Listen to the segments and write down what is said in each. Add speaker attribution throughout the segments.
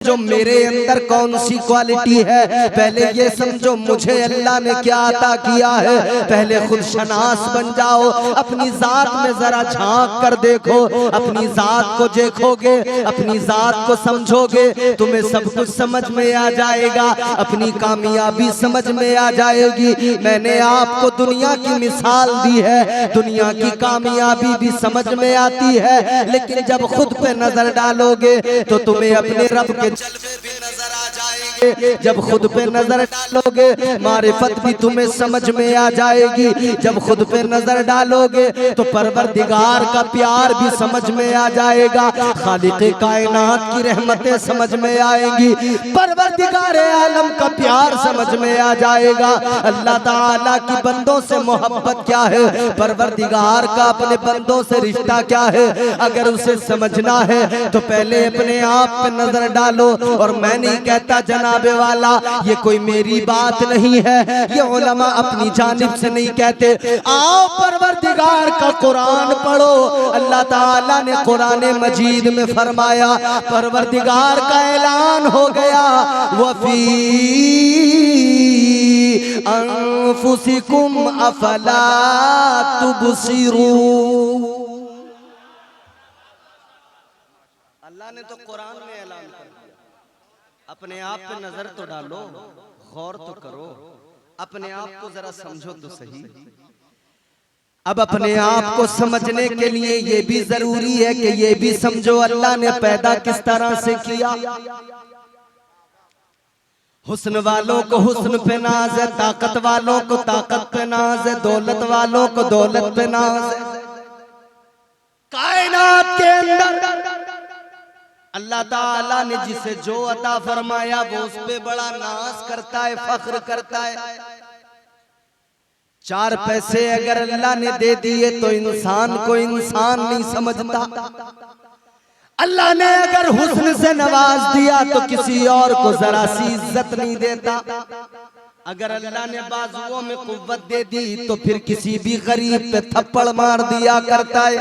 Speaker 1: जो मेरे अंदर कौन सी क्वालिटी है, पहले ये समझो मुझे अल्लाह ने क्या अता किया है। पहले खुद शनास बन जाओ, अपनी जात में जरा झांक कर देखो, अपनी जात को देखोगे, अपनी जात को समझोगे, तुम्हें सब कुछ समझ में आ जाएगा, अपनी कामयाबी समझ में आ जाएगी। मैंने आपको दुनिया की मिसाल दी है, दुनिया की कामयाबी भी समझ में आती है, लेकिन जब खुद पे नजर डालोगे तो तुम्हें अपने रब के जलवे भी नजर आ जाएंगे। जब खुद पे नजर डालोगे मारिफत भी तुम्हें समझ में आ जाएगी। जब खुद पे नजर डालोगे तो परवरदिगार का प्यार भी समझ में आ जाएगा, खालिक़े कायनात की रहमतें समझ में आएंगी, परवरदिगार आलम का प्यार समझ में आ जाएगा। अल्लाह ताला की बंदों से मोहब्बत क्या है, परवरदिगार का अपने बंदों से रिश्ता क्या है, अगर उसे समझना है तो पहले अपने आप पे नजर डालो। और मैं नहीं कहता जनाबे वाला, ये कोई मेरी बात नहीं है, ये उलमा अपनी जानिब से नहीं कहते। आओ परवरदिगार का कुरान पढ़ो। अल्लाह ताला ने कुरान मजीद में फरमाया, परवरदिगार का ऐलान हो गया, वफी अनफुसिकुम अफला तुबसिरून। अल्लाह ने तो कुरान में ऐलान कर दिया, अपने आप पे नजर तो डालो, गौर तो करो, अपने आप को जरा समझो तो सही। अब अपने आप को समझने के लिए ये भी जरूरी है कि ये भी समझो अल्लाह ने पैदा किस तरह से किया। हुस्न वालों को हुस्न पे नाज है, ताकत वालों को ताकत पे नाज है, दौलत वालों को दौलत पे नाज है। कायनात के अंदर अल्लाह ताला ने जिसे जो अता फरमाया वो उस पे बड़ा नाज करता है, फख्र करता है। 4 पैसे अगर अल्लाह ने दे दिए तो इंसान को इंसान नहीं समझता। अल्लाह ने अगर हुस्न से नवाज दिया तो किसी और को जरा सी इज्जत नहीं देता। अगर अल्लाह ने बाजुओं में कुव्वत दे दी तो फिर किसी भी गरीब पे थप्पड़ मार दिया करता है।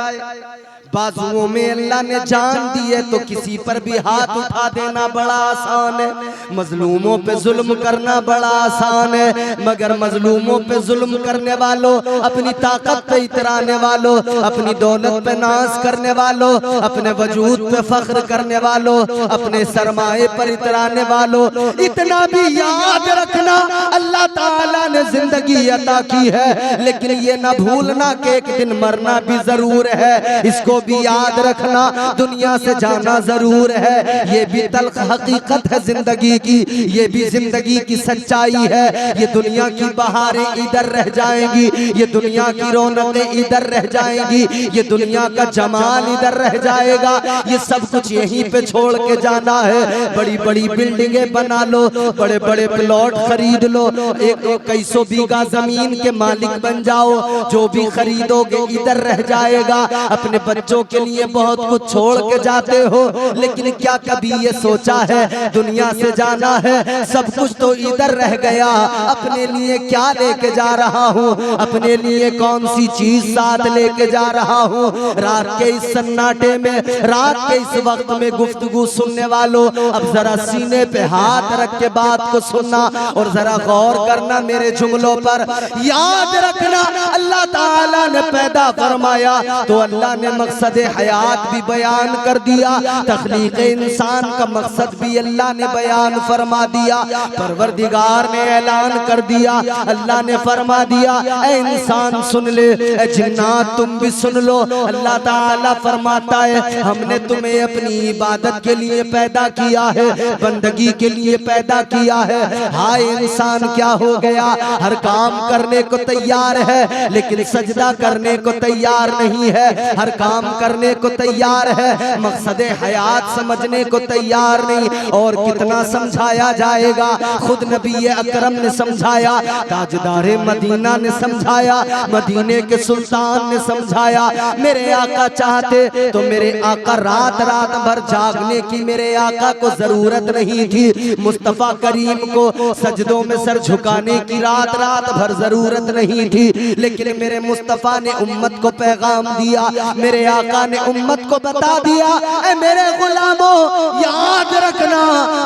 Speaker 1: बाजुओं में अल्लाह ने जान दी है तो किसी पर भी हाथ उठा देना बड़ा आसान है। मजलूमों पे जुल्म करना बड़ा आसान है, मगर मजलूमों पे जुल्म करने वालों, अपनी ताकत पे इतराने वालों, अपनी दौलत पे नाज करने वालों, अपने वजूद पे फख्र करने वालों, अपने सरमाए पर इतराने वालों, इतना भी याद रखना अल्लाह ताला ने जिंदगी अता की है, लेकिन ये ना भूलना कि एक दिन मरना भी जरूर है। इसको भी याद रखना, दुनिया से जाना जरूर है। ये भी तल्ख हकीकत है जिंदगी की, ये भी जिंदगी की सच्चाई है। ये दुनिया की बहारें इधर रह जाएंगी, ये दुनिया की रौनकें इधर रह जाएंगी, ये दुनिया का जमाल इधर रह जाएगा। ये सब कुछ यहीं पे छोड़ के जाना है। बड़ी बड़ी बिल्डिंगें बना लो, बड़े बड़े प्लॉट खरीद लो, एक कई सौ बीघा जमीन के मालिक बन जाओ, जो भी खरीदोगे इधर रह जाएगा। अपने बच्चों के लिए बहुत कुछ छोड़ के जाते हो, लेकिन क्या कभी ये सोचा है दुनिया से जाना है, सब कुछ तो इधर रह गया, अपने लिए क्या लेके जा रहा हूँ, अपने लिए कौन सी चीज साथ लेके जा रहा हूँ। रात के इस सन्नाटे में, रात के इस वक्त में गुफ्तगू सुनने वालों, अब जरा सीने पे हाथ रख के बात को सुनना और जरा गौर करना मेरे जुमलों पर। याद रखना अल्लाह ताला ने पैदा फरमाया तो अल्लाह ने मकसद हयात भी बयान कर दिया, तख्लीक इंसान का मकसद भी अल्लाह ने बयान फरमा दिया। परवरदिगार ने ऐलान कर दिया, अल्लाह ने फरमा दिया, ऐ इंसान सुन ले, ऐ जिन्नात तुम भी सुन लो। अल्लाह ताला फरमाता है, हमने तुम्हें अपनी इबादत के लिए पैदा किया है, बंदगी के लिए पैदा किया है। हाय इंसान क्या हो गया, हर काम करने को तैयार है लेकिन सजदा करने को तैयार नहीं है, हर काम करने को तैयार है, मकसद हयात समझने को तैयार नहीं। और कितना समझाया जाएगा, खुद नबी अकरम ने समझाया, ताजदारे मदीना ने समझाया, मदीने के सुल्तान ने समझाया। मेरे आका चाहते तो मेरे आका रात रात भर जागने की मेरे आका को जरूरत नहीं थी, मुस्तफा करीम को सजदों में सर झुकाने की रात रात भर जरूरत नहीं थी, लेकिन मेरे मुस्तफा ने उम्मत को पैगाम दिया। मेरे आका ने उम्मत को बता दिया, ऐ मेरे गुलामों याद रखना,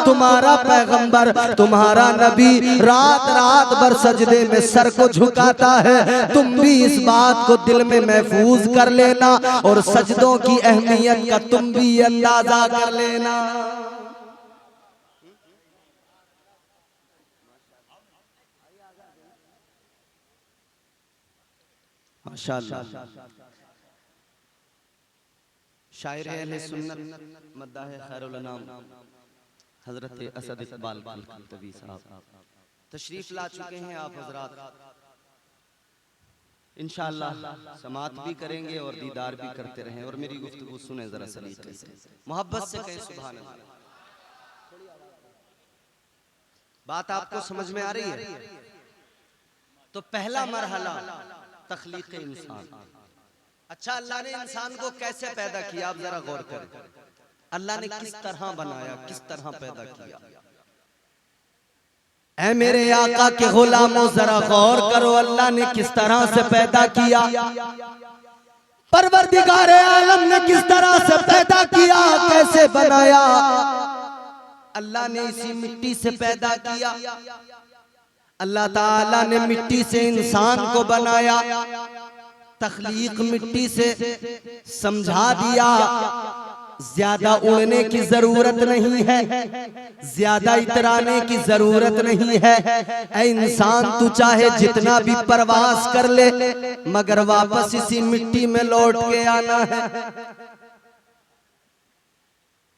Speaker 1: तुम्हारा पैगंबर, तुम्हारा नबी रात रात भर सजदे में सर को झुकाता है। तुम भी इस बात को दिल में महफूज कर लेना और सजदों की अहमियत का तुम भी अंदाजा कर लेना। माशाअल्लाह। शायर अहले सुन्नत मद्दाह खैरुल अनाम हजरत असद इकबाल तवी साहब तशरीफ ला चुके हैं। आप हजरात इंशाअल्लाह समात भी करेंगे और दीदार भी करते रहें और मेरी गुफ्तगू सुने जरा सलीके से, मोहब्बत से कहें सुभान अल्लाह। बात आपको समझ में आ रही है? तो पहला मरहला तख्लीक़ इंसान। अच्छा, अल्लाह ने इंसान को कैसे पैदा किया? आप जरा गौर करें, अल्लाह ने किस तरह बनाया, किस तरह पैदा किया? ऐ मेरे आका के गुलामों जरा गौर करो, अल्लाह ने किस तरह से पैदा किया, परवरदिगार आलम ने किस तरह से पैदा किया, कैसे बनाया? अल्लाह ने इसी मिट्टी से पैदा किया। अल्लाह ताला ने मिट्टी से इंसान को बनाया, तख्लीक मिट्टी से समझा दिया। ज्यादा उड़ने की जरूरत नहीं है, ज्यादा इतराने की जरूरत नहीं है। ऐ इंसान तू चाहे जितना भी प्रवास कर ले, मगर वापस इसी मिट्टी में लौट के आना है।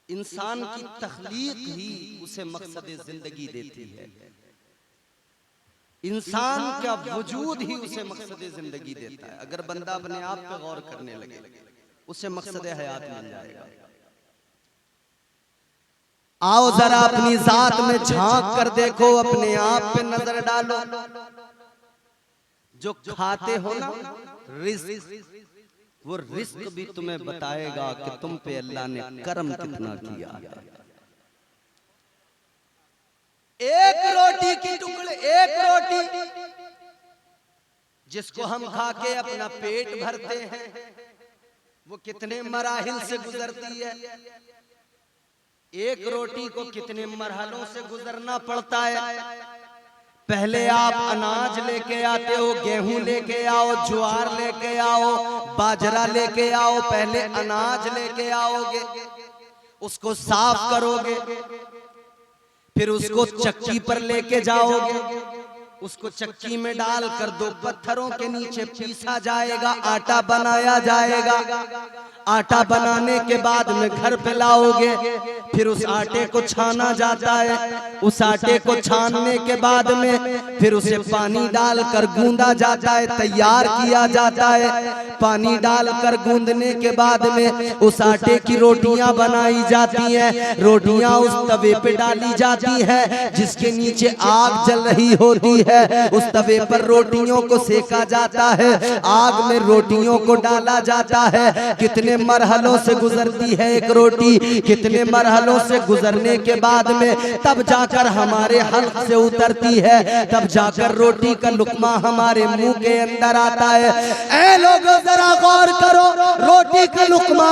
Speaker 1: इंसान की तख्लीक ही उसे मकसद जिंदगी देती है, इंसान का वजूद ही उसे मकसद जिंदगी देता है। अगर बंदा अपने आप पे गौर करने लगे, उसे मकसद हयात मिल जाएगा। आओ जरा अपनी जात में झांक कर देखो, अपने आप पे नजर डालो। जो खाते हो ना रिज़्क़, वो रिज़्क़ भी तुम्हें बताएगा कि तुम पे अल्लाह ने करम कितना किया है। एक रोटी की टुकड़े, एक रोटी जिसको हम खा के अपना पेट भरते हैं, वो कितने मराहिल से गुजरती है। एक रोटी को कितने मरहलों से गुजरना पड़ता है। पहले आप अनाज लेके आते हो, गेहूं लेके आओ, ज्वार लेके आओ, बाजरा लेके आओ। पहले अनाज लेके आओगे, उसको साफ करोगे, फिर उसको चक्की पर लेके जाओगे, उसको चक्की में डालकर दो पत्थरों के नीचे पीसा जाएगा, आटा बनाया जाएगा। आटा बनाने के बाद में घर पे लाओगे, फिर उस आटे को छाना जाता है। उस आटे को छानने के बाद में फिर उसे पानी डालकर गूंदा जाता है, तैयार किया जाता है। पानी डालकर गूंदने के बाद में उस आटे की रोटियां बनाई जाती हैं। रोटियां उस तवे पे डाली जाती है जिसके नीचे आग जल रही होती है। उस तवे पर रोटियों को सेका जाता है, आग में रोटियों को डाला जाता है। कितने मरहलों से गुजरती है एक रोटी, कितने मरहलों से गुजरने के बाद में तब जाकर हमारे हल्क से उतरती है, तब जाकर रोटी का लुकमा हमारे मुंह के अंदर आता है। ऐ लोगों जरा गौर करो, रोटी का लुकमा,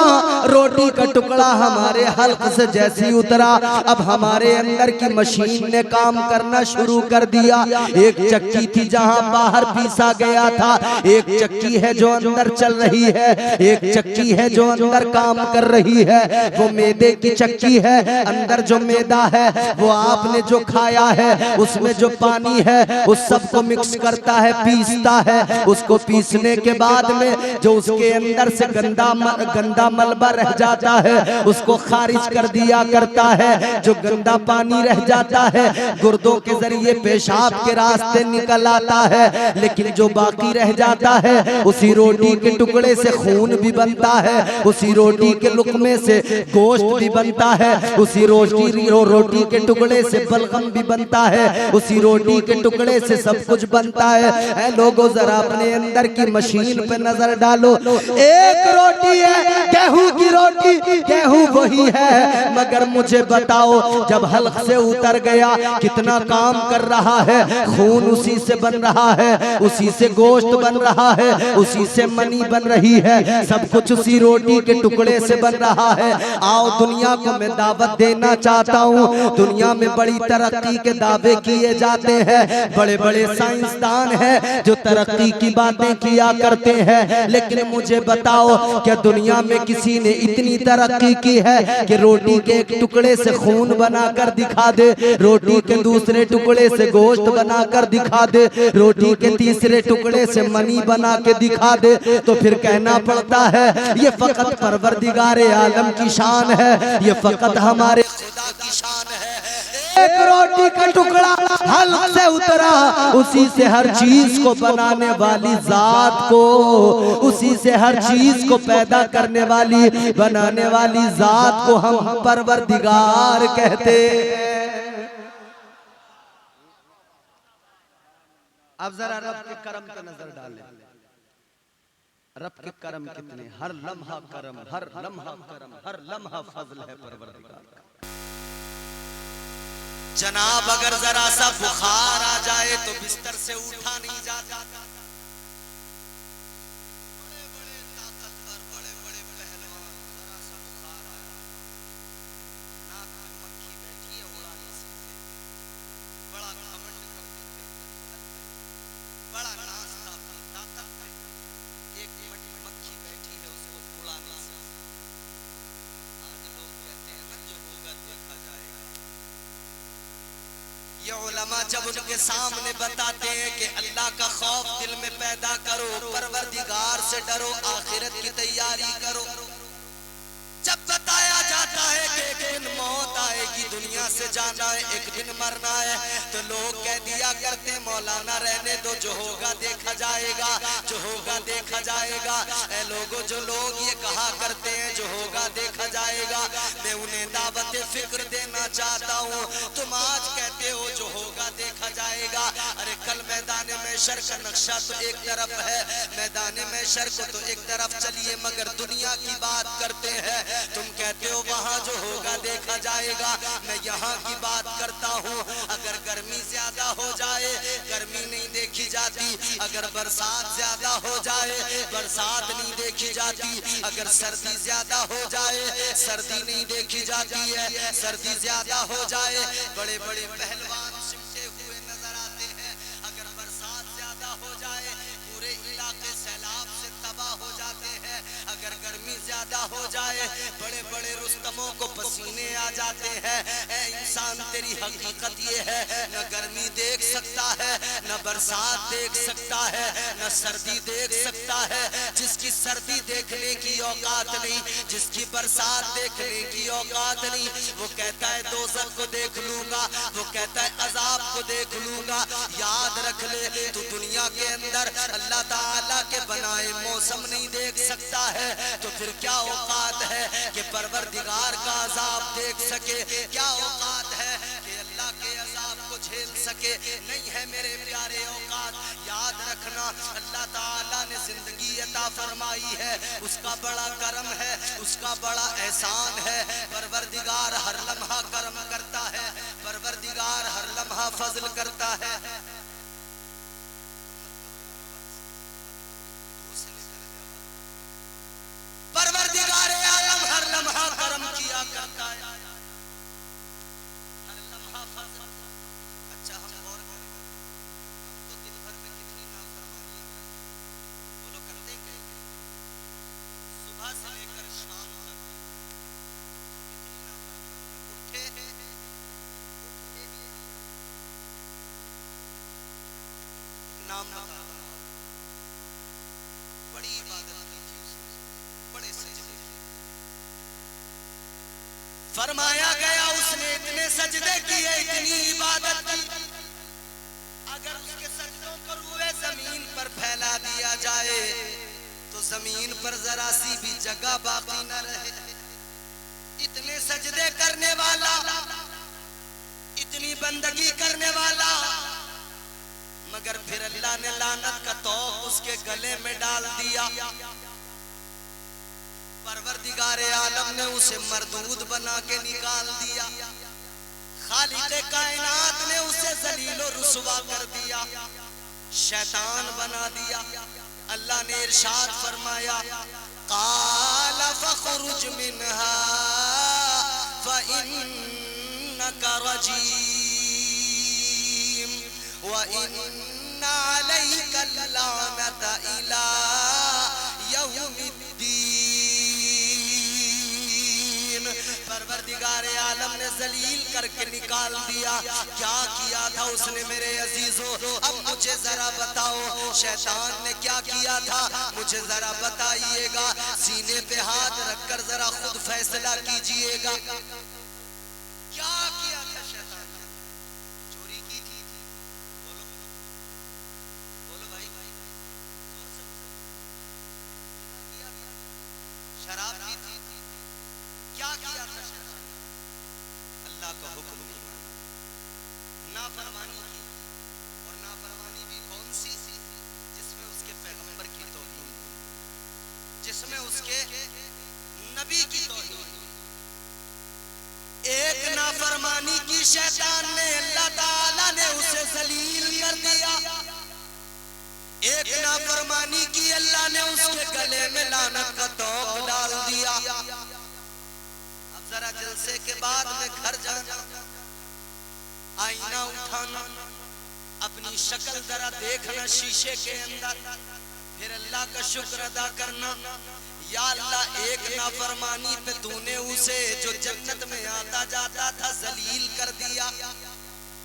Speaker 1: रोटी का टुकड़ा हमारे हल्क से जैसे उतरा, अब हमारे अंदर की मशीन ने काम करना शुरू कर दिया। एक चक्की थी जहां बाहर पीसा गया था, एक चक्की है जो अंदर चल रही है, एक चक्की है जो अंदर काम कर रही है। वो मैदे की चक्की है, अंदर जो मैदा है वो आपने जो खाया है उसमें जो पानी है उस सबको मिक्स करता है, पीसता है। उसको पीसने के बाद में जो उसके अंदर से गंदा मलबा रह जाता है उसको खारिज कर दिया करता है। जो गंदा पानी रह जाता है गुर्दों के जरिए पेशाब के रास्ते निकल आता है, लेकिन जो बाकी रह जाता है उसी रोटी के टुकड़े से खून भी बनता है, उसी रोटी के लुकमे से गोश्त भी बनता है, उसी रोटी के टुकड़े से बलगम भी बनता है, उसी रोटी के टुकड़े से सब कुछ बनता है। ऐ लोगों जरा अपने अंदर की मशीन पे नजर डालो। एक रोटी है गेहूं की रोटी, गेहूं वही है, मगर मुझे बताओ जब हल्क से उतर गया कितना काम कर रहा है। खून उसी से बन रहा है, उसी से गोश्त बन रहा है, उसी से मनी बन रही है, सब कुछ उसी रोटी के टुकड़े से बन रहा है। आओ दुनिया को मैं दावत देना चाहता हूँ। दुनिया में बड़ी तरक्की के दावे किए जाते हैं, बड़े बड़े साइंसदान हैं जो तरक्की की बातें किया करते हैं, लेकिन मुझे बताओ क्या दुनिया में किसी ने इतनी तरक्की की है कि रोटी के एक टुकड़े से खून बनाकर दिखा दे, रोटी के दूसरे टुकड़े से गोश्त बनाकर दिखा दे, रोटी के तीसरे टुकड़े से मनी बना के दिखा दे? तो फिर कहना पड़ता है ये फकत परवरदिगारे आलम की शान है, ये फकत हमारे खुदा की शान है। एक रोटी का टुकड़ा हल्क से उतरा, उसी से हर चीज को बनाने वाली जात को, उसी से हर चीज को पैदा करने वाली बनाने वाली जात को हम परवरदिगार कहते हैं। अब जरा रब के करम पे नजर डालें, रब के करम कितने, हर लम्हा करम, हर लम्हा करम, हर लम्हा फजल है परवरदिगार का। जनाब अगर जरा सा बुखार आ जाए तो बिस्तर से उठा नहीं जाता, बड़े बड़े ताकतवर, बड़े बड़े पहलवान, जरा सा बुखार आया, नाक में मक्खी बैठी है, उड़ा नहीं सकते, बड़ा घमंड करते थे, बड़ा नाश्ता अपनी ताकत पे, एक मक्खी बैठी है उसको उड़ा नहीं सकते। आज लोग कहते हैं ना जो होगा देखा जाएगा। ये उलमा जब उनके सामने बताते हैं कि अल्लाह का खौफ दिल में पैदा करो, परवरदिगार से डरो, आखिरत की तैयारी करो, जब बताया जाता है कि एक दिन मौत आएगी, दुनिया से जाना है, एक दिन मरना है, तो लोग कह दिया करते मौलाना रहने दो, जो होगा देखा जाएगा, जो होगा देखा जाएगा। ऐ लोगों, जो लोग ये कहा करते हैं जो होगा देखा जाएगा, मैं उन्हें दावत फिक्र देना चाहता हूँ। तुम आज कहते हो जो होगा देखा जाएगा, अरे कल मैदान महशर का नक्शा तो एक तरफ है, मैदान महशर को तो एक तरफ चलिए, मगर दुनिया की बात करते हैं। तुम कहते हो वहां जो होगा देखा जाएगा, मैं यहाँ की बात करता हूँ। अगर गर्मी ज्यादा हो जाए, गर्मी नहीं देखी जाती, अगर बरसात ज्यादा हो जाए, बरसात नहीं देखी जाती, अगर सर्दी ज्यादा हो जाए, सर्दी नहीं देखी जाती है, सर्दी ज्यादा हो जाए, बड़े बड़े पहलवान सिमटे हुए नजर आते हैं, अगर बरसात ज्यादा हो जाए, पूरे इलाके सैलाब से तबाह हो जाते हैं, अगर गर्मी ज्यादा हो जाए, बड़े बड़े रुस्तमों को पसीने आ जाते हैं। ऐ इंसान, तेरी हकीकत ये है, न गर्मी देख सकता है, न बरसात देख सकता है, न सर्दी देख सकता है। जिसकी सर्दी देखने की औकात नहीं, जिसकी बरसात देखने की औकात नहीं, वो कहता है दोज़ख को देख लूंगा, वो कहता है अजाब को देख लूंगा। याद रख ले, तू दुनिया के अंदर अल्लाह ताला के बनाए मौसम नहीं देख सकता है, तो फिर क्या औकात है कि परवरदिगार का अजाब देख सके? क्या औकात है कि अल्लाह के अजाब को झेल सके? नहीं है मेरे प्यारे औकात। याद रखना, अल्लाह ताला ने जिंदगी अता फरमाई है, उसका बड़ा करम है, उसका बड़ा एहसान है। परवरदिगार हर लम्हा करम करता है, परवरदिगार हर लम्हा फजल करता है। परवरदिगारे आलम हर लम्हा करम किया करता है, हर लम्हा फजल। अच्छा, हम गौर करें, हम तो दिन भर में कितनी नाफरमानी बोलो करते हैं, सुबह से लेकर शाम तक कितनी नाफरमानी। उठे नाम बता, बड़ी इबादत फरमाया गया, उसने इतने सजदे किए, इतनी इबादत की, अगर उसके सजदों को रूए जमीन पर फैला दिया जाए तो जमीन पर जरा सी भी जगह बाकी न रहे। इतने सजदे करने वाला, इतनी बंदगी करने वाला, मगर फिर अल्लाह ने लानत का तौक उसके गले में डाल दिया। परवरदिगारे आलम ने उसे मरदूद बना के निकाल दिया, खालिक़े कायनात ने उसे ज़लील और रुसवा कर दिया, शैतान बना दिया। अल्लाह ने इरशाद फरमाया, क़ाल फ़ख़रुज मिन्हा फ़इन्नका रजीम व इन्ना अलैका लानत इला यौमिद्दीन। परवरदिगार आलम ने जलील करके निकाल दिया। क्या किया था उसने मेरे अजीजों? अब मुझे जरा बताओ, शैतान ने क्या किया था मुझे जरा बताइएगा। सीने पे हाथ रखकर जरा खुद फैसला कीजिएगा, क्या किया था शैतान ने? चोरी की थी? बोलो बोलो भाई, शराब की थी? क्या किया था शैतान? अल्लाह का हुक्म नहीं माना, नाफरमानी की। और नाफरमानी भी कौन सी? जिसमें उसके पैगंबर की तौहीन, जिसमें उसके नबी की तौहीन। एक नाफरमानी की शैतान ने, अल्लाह ताला ने उसे जलील कर दिया। एक नाफरमानी की अल्लाह ने उसके गले में लानत का तोक डाल दिया। अब जरा जलसे के बाद में घर जाना, आईना उठाना, अपनी शक्ल जरा देखना शीशे के अंदर, फिर अल्लाह का शुक्र अदा करना। या अल्लाह, एक नाफरमानी पे तूने उसे जो जन्नत में आता जाता था जलील कर दिया।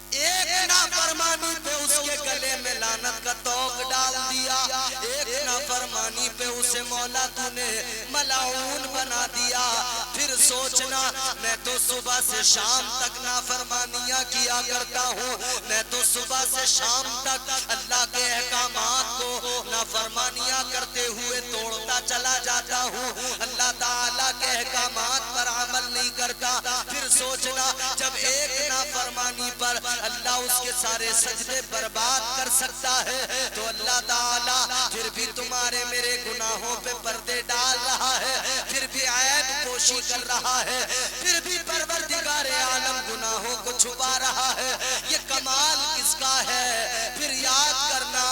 Speaker 1: एक नाफरमानी पे उसके गले में लानत का तोक डाल दिया। एक नाफरमानी पे उसे मौला तूने मलाऊन बना दिया। फिर सोचना, मैं तो सुबह से शाम तक नाफरमानियां किया करता हूँ, मैं तो सुबह से शाम तक अल्लाह के अहकामात को नाफरमानियां करते हुए तोड़ता चला जाता हूँ, अल्लाह ताला के अहकामात पर अमल नहीं करता। फिर सोचना, जब एक नाफरमानी पर अल्लाह उसके सारे सजदे बर्बाद कर सकता है, तो अल्लाह ताला फिर भी तुम्हारे मेरे गुनाहों पे पर्दे डाल रहा है, फिर भी ऐब पोशी कर रहा है, फिर भी परवरदिगार आलम गुनाहों को छुपा रहा है। ये कमाल किसका है? फिर याद करना,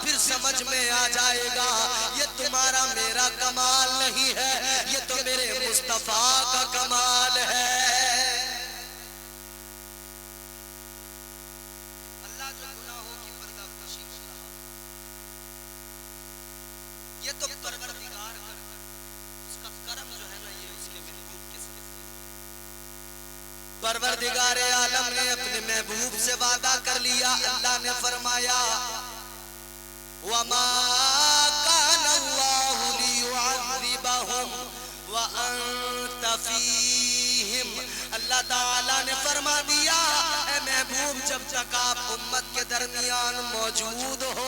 Speaker 1: फिर समझ में आ जाएगा, ये तुम्हारा मेरा कमाल नहीं है, ये तो मेरे मुस्तफा का कमाल है। ये तो परवरदिगार का उसका करम जो है ना, ये उसके महबूब के साथ। परवरदिगार आलम ने अपने महबूब से वादा कर लिया। अल्लाह ने फरमाया, वमा कान अल्लाहु लियुअज़्ज़िबहुम व अंत फीहिम। अल्लाह ताला ने फरमा दिया, ए महबूब, जब तक आप उम्मत के दरमियान मौजूद हो,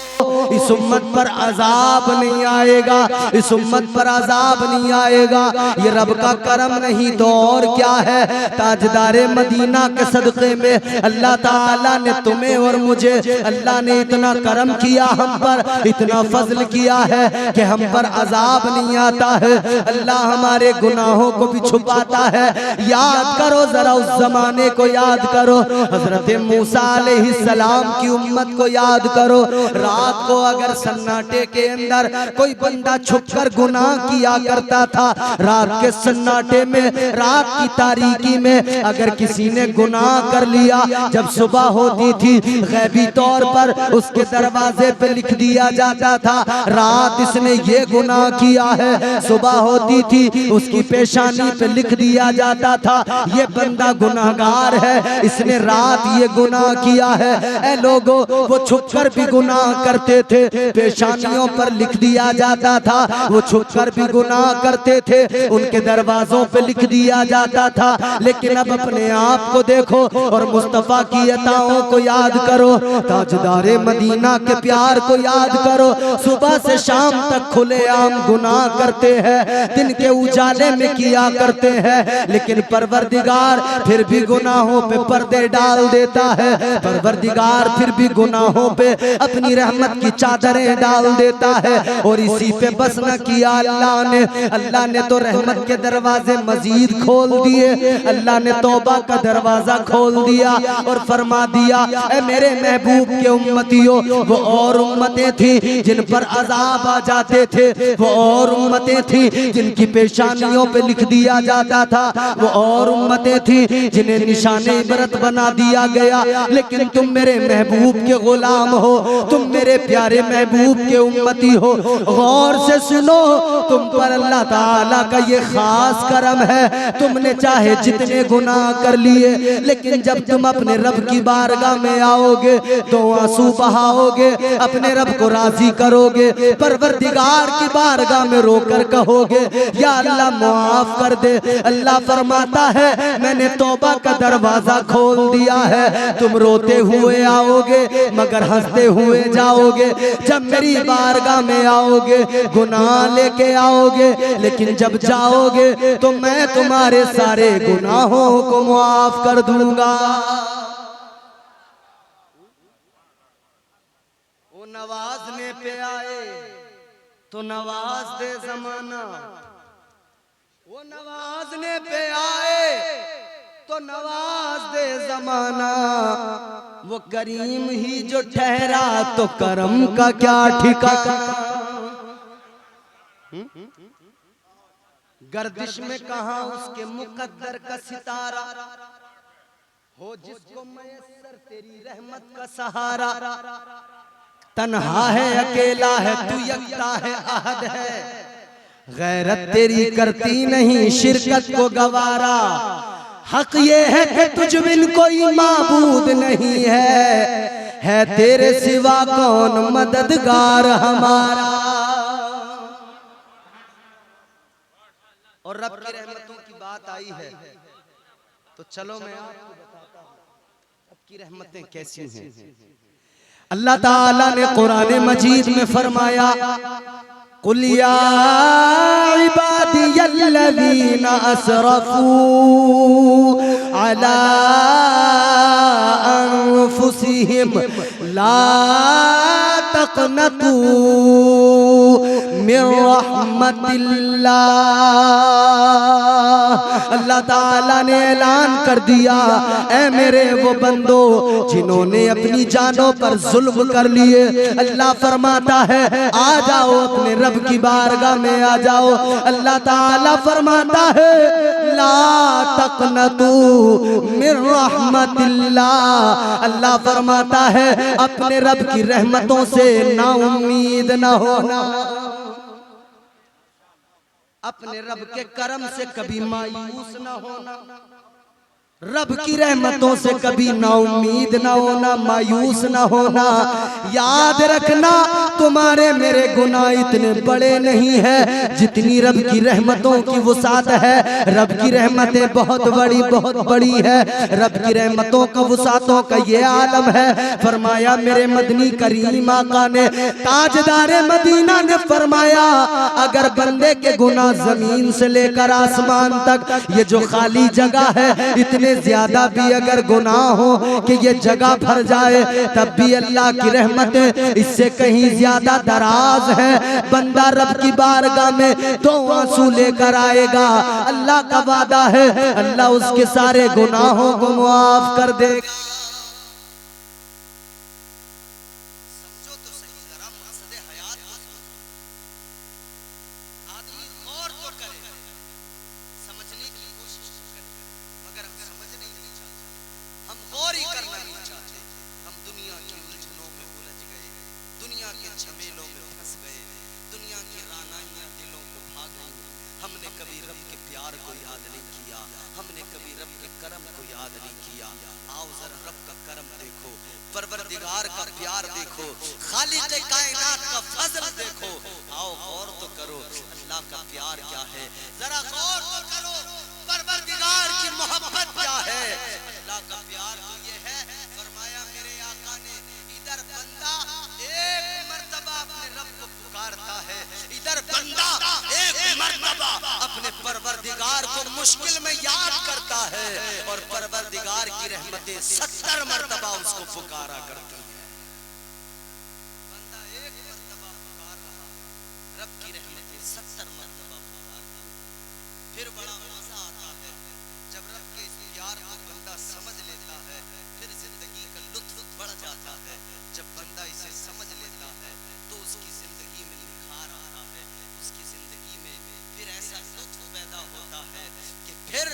Speaker 1: इस उम्मत पर अजाब नहीं आएगा, इस उम्मत पर अजाब नहीं आएगा। ये रब का करम नहीं तो और क्या है? ताजदारे मदीना के सदक़े में अल्लाह ताला ने तुम्हें और मुझे, अल्लाह ने इतना करम किया हम पर, इतना फजल किया है कि हम पर अजाब नहीं आता है। अल्लाह हमारे गुनाहों को भी छुपाता है। याद करो जरा उस जमाने को, याद करो हजरत मूसा अलैहिस्सलाम की उम्मत को याद करो। रात को अगर सन्नाटे के अंदर कोई बंदा छुपकर गुनाह किया करता था, रात के सन्नाटे में, रात की तारीकी में अगर किसी ने गुनाह कर लिया, जब सुबह होती थी गैबी तौर पर उसके दरवाजे पे लिख दिया जाता था, रात इसने ये गुनाह किया है। सुबह होती थी उसकी पेशानी पे लिख दिया जाता था, ये बंदा गुनाहगार है, इसने रात ये गुनाह किया है। ऐ लोगों, वो छुपकर भी गुनाह करते थे, पेशानियों पर लिख दिया जाता था, वो छुपकर भी गुनाह करते थे, उनके दरवाजों पे लिख दिया जाता था। लेकिन अब अपने आप को देखो और मुस्तफा की अताओं को याद करो, ताजदारे मदीना के प्यार को याद करो। सुबह से शाम तक खुलेआम गुनाह करते हैं, दिन के उजाले में किया करते हैं, लेकिन परवरदिगार फिर भी गुनाहों पे पर्दे डाल देता है। परवरदिगार फिर भी गुनाहों पे अपनी रहमत की की चादरें डाल देता है और इसी पे बस न किया अल्लाह ने तो रहमत के दरवाजे मजीद खोल दिए। अल्लाह ने तौबा का दरवाजा खोल दिया और फरमा दिया, ऐ मेरे महबूब के उम्मतियों, वो और उम्मतें थी जिन पर अजाब आ जाते थे, वो और उम्मतें थी जिनकी पेशानियों पे लिख दिया जाता था, वो और उम्मतें थी जिन्हें निशाने इबरत बना दिया गया, लेकिन तुम मेरे महबूब के गुलाम हो, तुम मेरे प्यारे महबूब के उम्मती हो। गौर से सुनो, तुम पर अल्लाह ताला का ये खास करम है, तुमने चाहे जितने गुनाह कर लिए, लेकिन जब तुम अपने रब की बारगाह में आओगे तो आंसू बहाओगे, अपने रब को राजी करोगे, परवरदिगार की बारगाह में रोकर कहोगे, या अल्लाह माफ कर दे। अल्लाह फरमाता है, मैंने तौबा का दरवाजा खोल दिया है, तुम रोते हुए आओगे मगर हंसते हुए जाओगे। जब मेरी बारगाह में आओगे गुनाह लेके आओगे, लेकिन जब जाओगे तो मैं तुम्हारे सारे गुनाहों को माफ कर दूंगा। वो नवाजने पे आए तो नवाज दे जमाना, वो नवाजने पे आए तो नवाज दे जमाना, वो करीम ही जो ठहरा तो करम का क्या ठिकाना। गर्दिश में कहा उसके मुकद्दर का सितारा, हो जिसको मयस्सर तेरी रहमत का सहारा। तन्हा है अकेला है तू यकता है अहद है, गैरत तेरी करती नहीं शिरकत को गवारा। हक ये है कि तुझ बिन कोई माबूद नहीं है तेरे सिवा कौन मददगार हमारा। और रब की रहमतों की बात आई है तो चलो मैं आपको बताता हूं रब की रहमतें कैसी हैं। अल्लाह ताला ने कुरान मजीद में फरमाया, कुल या इबादियल्लज़ीना असरफू अला अनफुसिहिम ला तक़नतू मिन रहमतिल्लाह। अल्लाह ताला ने ऐलान कर दिया, ऐ मेरे वो बंदो जिन्होंने अपनी जानों पर जुल्म कर लिए, अल्लाह फरमाता है आ जाओ अपने रब की बारगाह में आ जाओ। अल्लाह ताला फरमाता है ला तक़नतू मिन रहमतिल्लाह। अल्लाह फरमाता है अपने रब की रहमतों से ना उम्मीद ना होना, अपने रब के करम से कभी मायूस ना होना, रब की रहमतों से कभी ना उम्मीद ना होना, मायूस ना होना। याद रखना तुम्हारे मेरे गुनाह इतने बड़े नहीं है जितनी रब की रहमतों की वुसात है। रब की रहमतें बहुत बड़ी है। रब की रहमतों का वुसातों का ये आलम है। फरमाया मेरे मदनी करीम आका ने, ताजदारे मदीना ने फरमाया, अगर बंदे के गुनाह जमीन से लेकर आसमान तक ये जो खाली जगह है, इतने ज्यादा भी अगर गुनाह हो कि ये जगह भर जाए, तब भी अल्लाह की रहमत इससे कहीं ज्यादा दराज है। बंदा रब की बारगाह में दो आंसू लेकर आएगा, अल्लाह का वादा है अल्लाह उसके सारे गुनाहों को माफ कर देगा। हमने कभी रब के प्यार को याद नहीं किया, हमने कभी रब के करम को याद नहीं किया। आओ जरा रब का करम देखो, परवरदिगार का प्यार देखो, खालिक़े कायनात का फजल देखो। आओ गौर तो करो अल्लाह का प्यार क्या है, जरा गौर तो करो परवरदिगार की मोहब्बत क्या है। अल्लाह का प्यार तो ये है, फरमाया मेरे आका ने, इधर बंदा एक मर्तबा अपने रब को पुकारता है, इधर बंदा एक मर्तबा अपने परवरदिगार को मुश्किल में याद करता है, और परवरदिगार की रहमतें 70 मर्तबा उसको पुकारा करती है। बंदा 70 मरतबा पुकार दो। फिर बड़ा मजा आता है जब रब के इस प्यार को बंदा समझ लेता है, फिर जिंदगी का लुत्फ बढ़ जाता है। जब बंदा इसे समझ लेता है तो उसकी जिंदगी में निखार आता है, उसकी जिंदगी में फिर ऐसा लुत्फ पैदा होता है कि फिर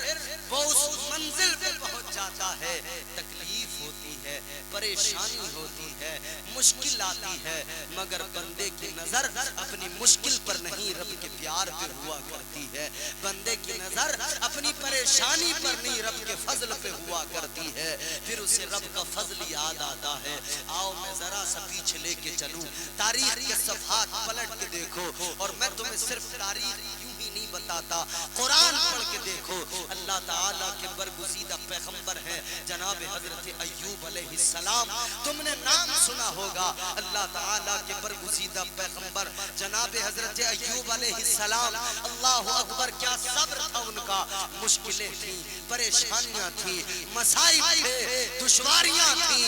Speaker 1: वो उस मंजिल पे पहुंच जाता है। तकलीफ होती है, परेशानी होती है, मुश्किल आती है, मगर बंदे की नजर अपनी मुश्किल पर नहीं रब के प्यार पे हुआ करती है। बंदे की नजर अपनी परेशानी पर नहीं रब के फजल पे हुआ करती है। फिर उसे रब का फजल याद आता है। आओ मैं जरा सा पीछे लेके चलूं, तारीख के सफहात पलट के देखो। और मैं तुम्हें सिर्फ तारीख यूं ही नहीं बताता, कुरान पढ़ के देखो। अल्लाह ताला के बरगुज़ीदा पैगंबर हैं जनाब हजरत अय्यूब अलैहिस्सलाम। तुमने नाम सुना होगा अल्लाह ताला के बरगुज़ीदा पैगंबर जनाब हजरत अय्यूब अलैहिस्सलाम। अल्लाह अकबर, क्या सब्र था उनका। मुश्किलें थी, परेशानियां थी, मसाइब थे, दुश्वारियां थी,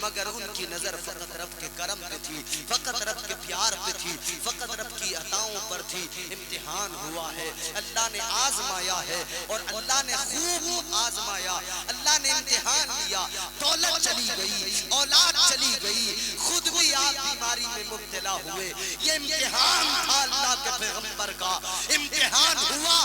Speaker 1: मगर उनकी नजर फकत रब के करम पे थी, फकत रब के प्यार पे थी, फकत रब की अताओं पर थी। इम्तिहान हुआ है, अल्लाह ने आजमाया है और अल्लाह ने खूब आजमाया। अल्लाह ने इम्तिहान लिया, दौलत चली गई, औलाद चली गई, खुद भी आप बीमारी में मुब्तला हुए। ये इम्तिहान था अल्लाह के पैगंबर का। इम्तिहान हुआ,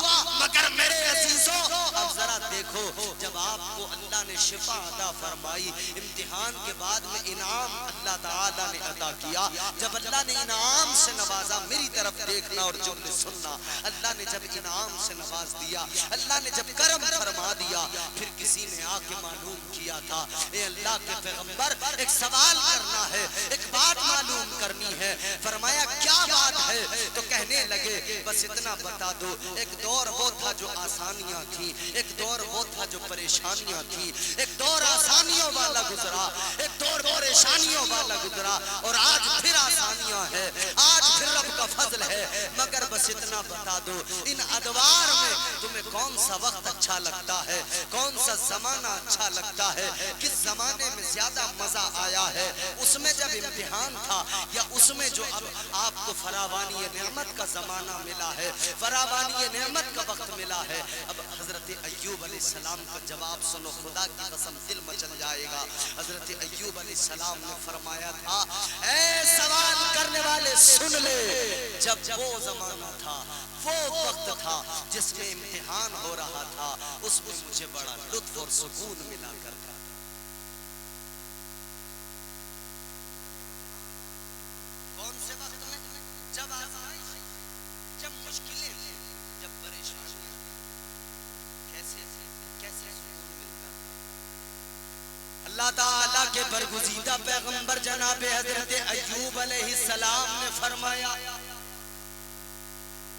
Speaker 1: मगर मेरे अजीजों अब जरा देखो, जब आपको अल्लाह ने शिफा अता फरमाई, इम्तिहान के बाद में इनाम अल्लाह ताला ने अता किया। जब अल्लाह ने इनाम से नवाजा, मेरी तरफ देखना और जुमले सुनना, अल्लाह ने जब इनाम से नवाज दिया, अल्लाह ने जब करम फरमा दिया, फिर किसी ने आके मालूम किया था, ए अल्लाह के पैगंबर एक सवाल करना है, एक बात मालूम करनी है। फरमाया क्या बात है? तो कहने लगे बस इतना बता दो, एक दौर वो था जो आसानियां थी, एक दौर वो था जो परेशानियां थी, एक दौर आसानियों वाला गुजरा, एक दौर परेशानियों वाला गुजरा, और आज फिर आसानियां है, आज फिर रब का फजल है। मगर बस इतना बता दो, इन अदवार में तुम्हें कौन सा वक्त अच्छा लगता है, कौन सा जमाना अच्छा लगता है, किस जमाने में ज्यादा मजा आया है, उसमें जब इम्तिहान था या उसमें जो अब आपको फरावानी नेमत का जमाना मिला है, फरावानी नेमत का वक्त मिला है। अब हजरत अय्यूब अलैहिस्सलाम का जवाब सुनो, खुदा की कसम दिल मचल जाएगा। हजरत अय्यूब अलैहिस्सलाम ने फरमाया था, ऐ सवाल करने वाले सुन ले, जब वो जमाना था, वो वक्त था जिसमें इम्तिहान हो रहा था, उसमें मुझे बड़ा लुत्फ और सुकून मिला करता था। कौन से वक्त में? जब आज़माइश, जब मुश्किलें, जब परेशानियां, कैसे कैसे सुकून मिलता था। अल्लाह ताला के बरगुज़ीदा पैगंबर जनाब हजरत अय्यूब अलैहिस्सलाम ने फरमाया,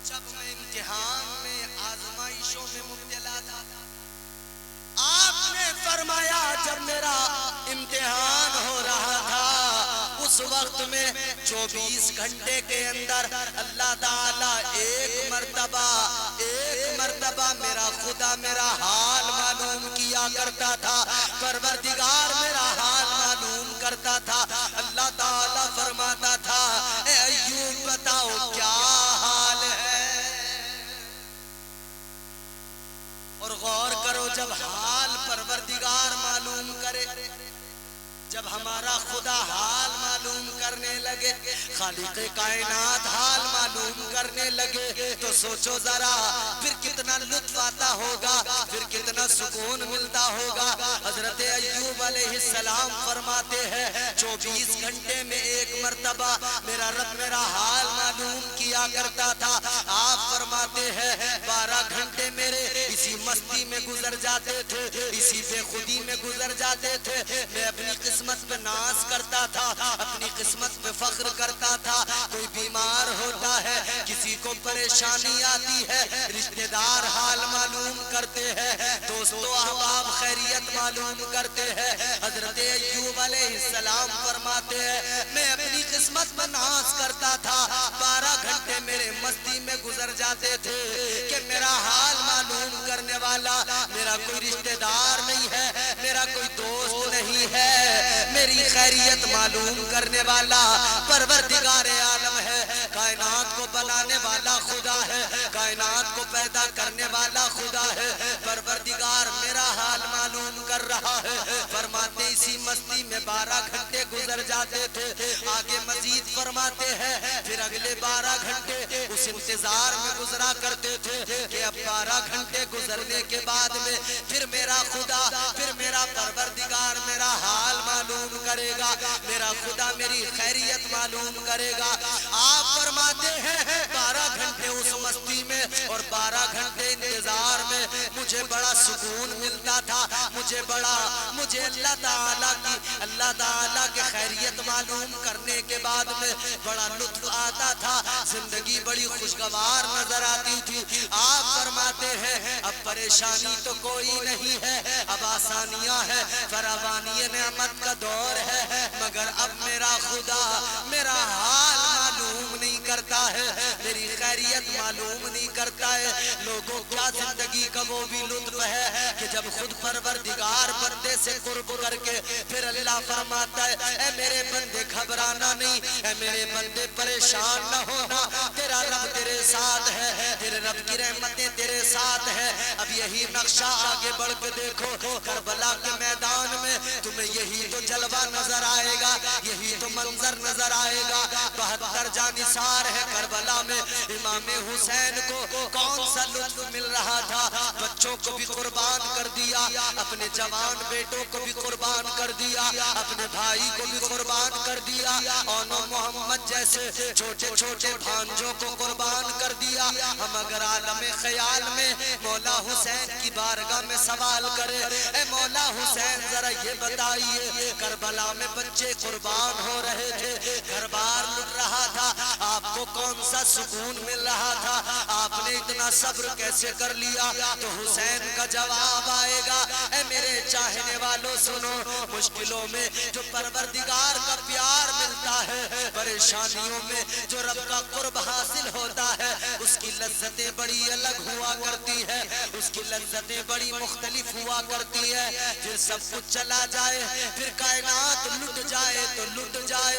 Speaker 1: जब मैं इम्तिहान में आजमाइशों में मुब्तला था, आपने फरमाया जब मेरा इम्तिहान हो रहा था, उस वक्त में 24 घंटे के अंदर अल्लाह ताला एक मर्तबा मेरा खुदा मेरा हाल मालूम किया करता था, परवरदिगार मेरा हाल मालूम करता था। अल्लाह ताला फरमाता था, ए अय्यूब बताओ क्या हाल है। और गौर करो, जब हाल परवरदिगार मालूम करे, जब हमारा खुदा हाल मालूम करने लगे, खालिक़े कायनात हाल मालूम करने लगे, तो सोचो जरा फिर कितना लुत्फ आता होगा, फिर कितना सुकून मिलता होगा। हजरत अय्यूब अलैहिस्सलाम फरमाते हैं 24 घंटे में एक मर्तबा मेरा रब मेरा हाल मालूम किया करता था। आप फरमाते हैं 12 घंटे मेरे इसी मस्ती में गुजर जाते थे, इसी बेखुदी में गुजर जाते थे। मैं अपनी किस्मत पे नाज करता था, अपनी किस्मत पे फख्र करता था। कोई बीमार होता है, किसी को परेशानी आती है, रिश्तेदार हाल मालूम करते हैं, दोस्तों अहबाब खैरियत मालूम करते हैं। हजरत अय्यूब अलैहिस्सलाम फरमाते हैं मैं अपनी किस्मत पे नाज करता था, 12 घंटे मेरे मस्ती में गुजर जाते थे कि मेरा हाल मालूम करने वाला मेरा कोई रिश्तेदार नहीं है, मेरा कोई दोस्त नहीं है, मेरी खैरियत मालूम करने वाला परवरदिगार आलम है। कायनात को बनाने वाला खुदा है, कायनात को पैदा करने वाला खुदा है। परवरदिगार मेरा हाल मालूम कर रहा है। फरमाते इसी मस्ती में 12 घंटे गुजर जाते थे। आगे मजीद फरमाते हैं फिर अगले 12 घंटे उस इंतजार में गुजरा करते थे कि अब 12 घंटे गुजरने के बाद में फिर मेरा खुदा, फिर मेरा परवरदिगार मेरा हाल मालूम करेगा, मेरा खुदा मेरी खैरियत मालूम करेगा। आप फरमाते हैं 12 घंटे उस मस्ती में और 12 घंटे इंतजार में मुझे बड़ा सुकून मिलता था, मुझे अल्लाह ताला की खैरियत मालूम करने के बाद में बड़ा लुत्फ आता था, जिंदगी बड़ी खुशगवार नजर आती थी। आप फरमाते हैं अब परेशानी तो कोई नहीं है, अब आसानियां है, फरावानी नेमत का दौर है, मगर अब मेरा खुदा मेरा हाल मालूम नहीं करता है, मेरी खैरियत मालूम नहीं करता है। लोगों क्या जिंदगी का वो भी लुत्फ है कि जब खुद परवरदिगार बंदे से कुर्ब करके फिर अल्लाह फरमाता है ऐ मेरे बंदे घबराना नहीं, ऐ मेरे बंदे परेशान न होना, तेरा रब तेरे साथ है, तेरे रब की रहमतें तेरे साथ है। अब यही नक्शा आगे बढ़ के देखो, करबला के मैदान में तुम्हें यही तो जलवा नजर आएगा, यही तो मंजर नजर आएगा। 72 जानिसार है करबला में, इमाम हुसैन को कौन सा लुत्फ मिल रहा था, बच्चों को भी कुर्बान कर दिया, अपने जवान बेटों को भी कुर्बान कर दिया, अपने भाई को भी कुर्बान कर दिया, और मोहम्मद जैसे छोटे छोटे भांजों को कुर्बान कर दिया। हम अगर आलम ख्याल में मौला हुसैन की बारगाह में सवाल करें, ए मौला हुसैन जरा ये बताइए करबला में बच्चे कुर्बान हो रहे थे, घर बार लुट रहा था, आपको कौन सा सुकून मिल रहा था, आपने इतना सब्र कैसे कर लिया? तो हुसैन का जवाब आएगा ऐ मेरे चाहने वालों सुनो, मुश्किलों में जो परवरदिगार का प्यार मिलता है, परेशानियों में जो रब का कुर्ब हासिल होता है, उसकी लज्जतें बड़ी अलग हुआ करती है, उसकी लज्जतें बड़ी मुख्तलिफ हुआ करती है। फिर सब कुछ चला जाए, फिर कायनात लुट जाए तो लुट जाए,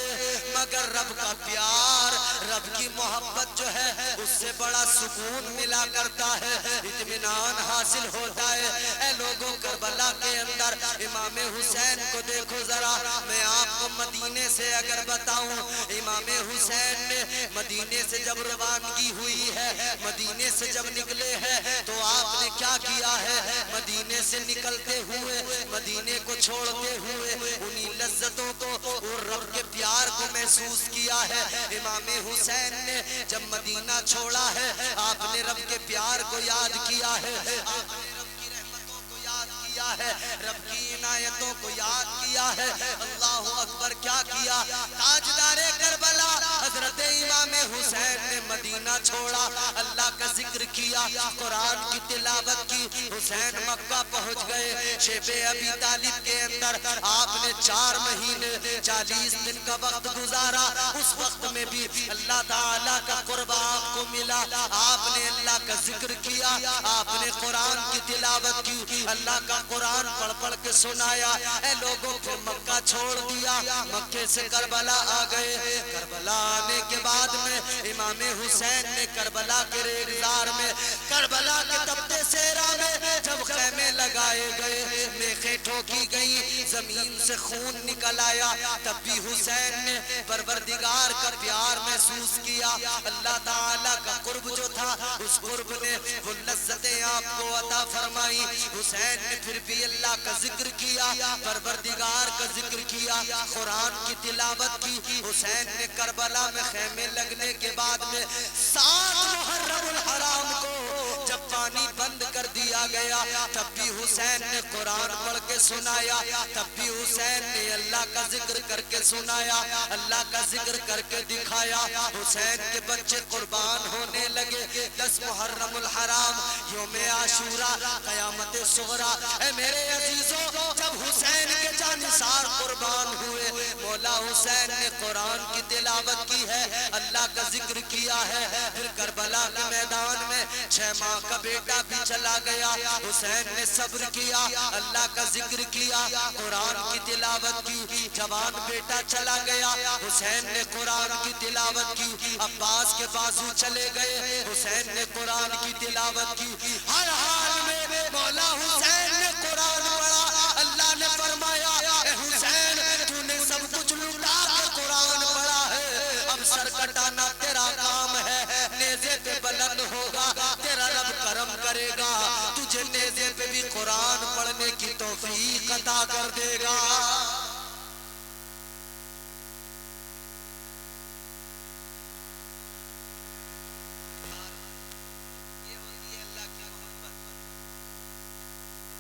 Speaker 1: मगर रब का प्यार, रब की मोहब्बत जो है उससे बड़ा सुकून मिला करता है, इत्मीनान हासिल होता है। ऐ लोगों करबला के अंदर इमाम हुसैन को देखो जरा, मैं आपको मदीने से अगर बताऊं, इमाम हुसैन ने मदीने से जब रवानगी हुई है, मदीने से जब निकले हैं, तो आपने क्या किया है? मदीने से निकलते हुए, मदीने को छोड़ते हुए उन्हीं लज्जतों को और रब के प्यार को महसूस किया है। इमाम हुसैन ने जब मदीना छोड़ा है, आपने रब के प्यार को याद किया है, आपने रब की रहमतों को याद किया है, रब की इनायतों को याद किया है। अल्लाहु अकबर, क्या किया? ताजदारे करबला हजरत इमाम हुसैन ने मदीना छोड़ा, अल्लाह का जिक्र किया, कुरान की तिलावत की, हुसैन मक्का पहुंच गए। शेबे अबी तालिब के अंदर आपने 4 महीने 40 दिन का वक्त गुजारा, उस वक्त में भी अल्लाह ताला का कुर्ब आपको मिला, आपने अल्लाह का जिक्र किया, आपने कुरान की तिलावत की, अल्लाह का कुरान पढ़ पढ़ के सुनाया। ऐ लोगों को मक्का छोड़ दिया, मक्के से करबला आ गए। करबला आने के बाद में इमाम हुसैन ने करबला के रेगिस्तान में, करबला के तपते सेहरा में जब खैमे लगाए गए, मेखें ठोकी गई, जमीन से खून निकल आया, तब भी हुसैन ने परवरदिगार का प्यार महसूस किया। अल्लाह ताला का कुर्ब जो था, उस कुर्ब ने वो लज्जतें आपको अता फरमाई। हुसैन ने फिर भी अल्लाह का जिक्र किया, परवरदिगार का जिक्र किया, कुरान की तिलावत की। हुसैन ने करबला में खैमे लगने के बाद में 7 मुहर्रम हराम को जब पानी बंद कर दिया गया, तब भी हुसैन ने कुरान पढ़ के सुनाया, तब भी हुसैन ने अल्लाह का जिक्र करके सुनाया, अल्लाह का जिक्र करके दिखाया। हुसैन के बच्चे कुर्बान होने लगे। 10 मुहर्रमुल हराम, यौमे आशूरा, क़यामत सुगरा। ऐ मेरे अजीजों, जब हुसैन के जानिसार कुर्बान हुए, मौला हुसैन ने कुरान की तिलावत की है, अल्लाह का जिक्र किया है। फिर करबला के मैदान में 6 माह का बेटा भी चला गया, हुसैन ने सब्र किया, अल्लाह का जिक्र किया, कुरान की तिलावत की। जवान बेटा चला गया, हुसैन ने कुरान की तिलावत की। अब्बास के बाजू चले गए, हुसैन ने कुरान की तिलावत की। हर हाल में मौला हुसैन ने कुरान पढ़ा। अल्लाह ने फरमाया, ए हुसैन तूने सब कुछ लुटा के कुरान पढ़ा है, अब सर कटाना तेरा काम है। नेज़े पे बुलंद होगा, तेरा रब करम करेगा, तुझे नेज़े पे भी कुरान पढ़ने की तौफीक अता कर देगा।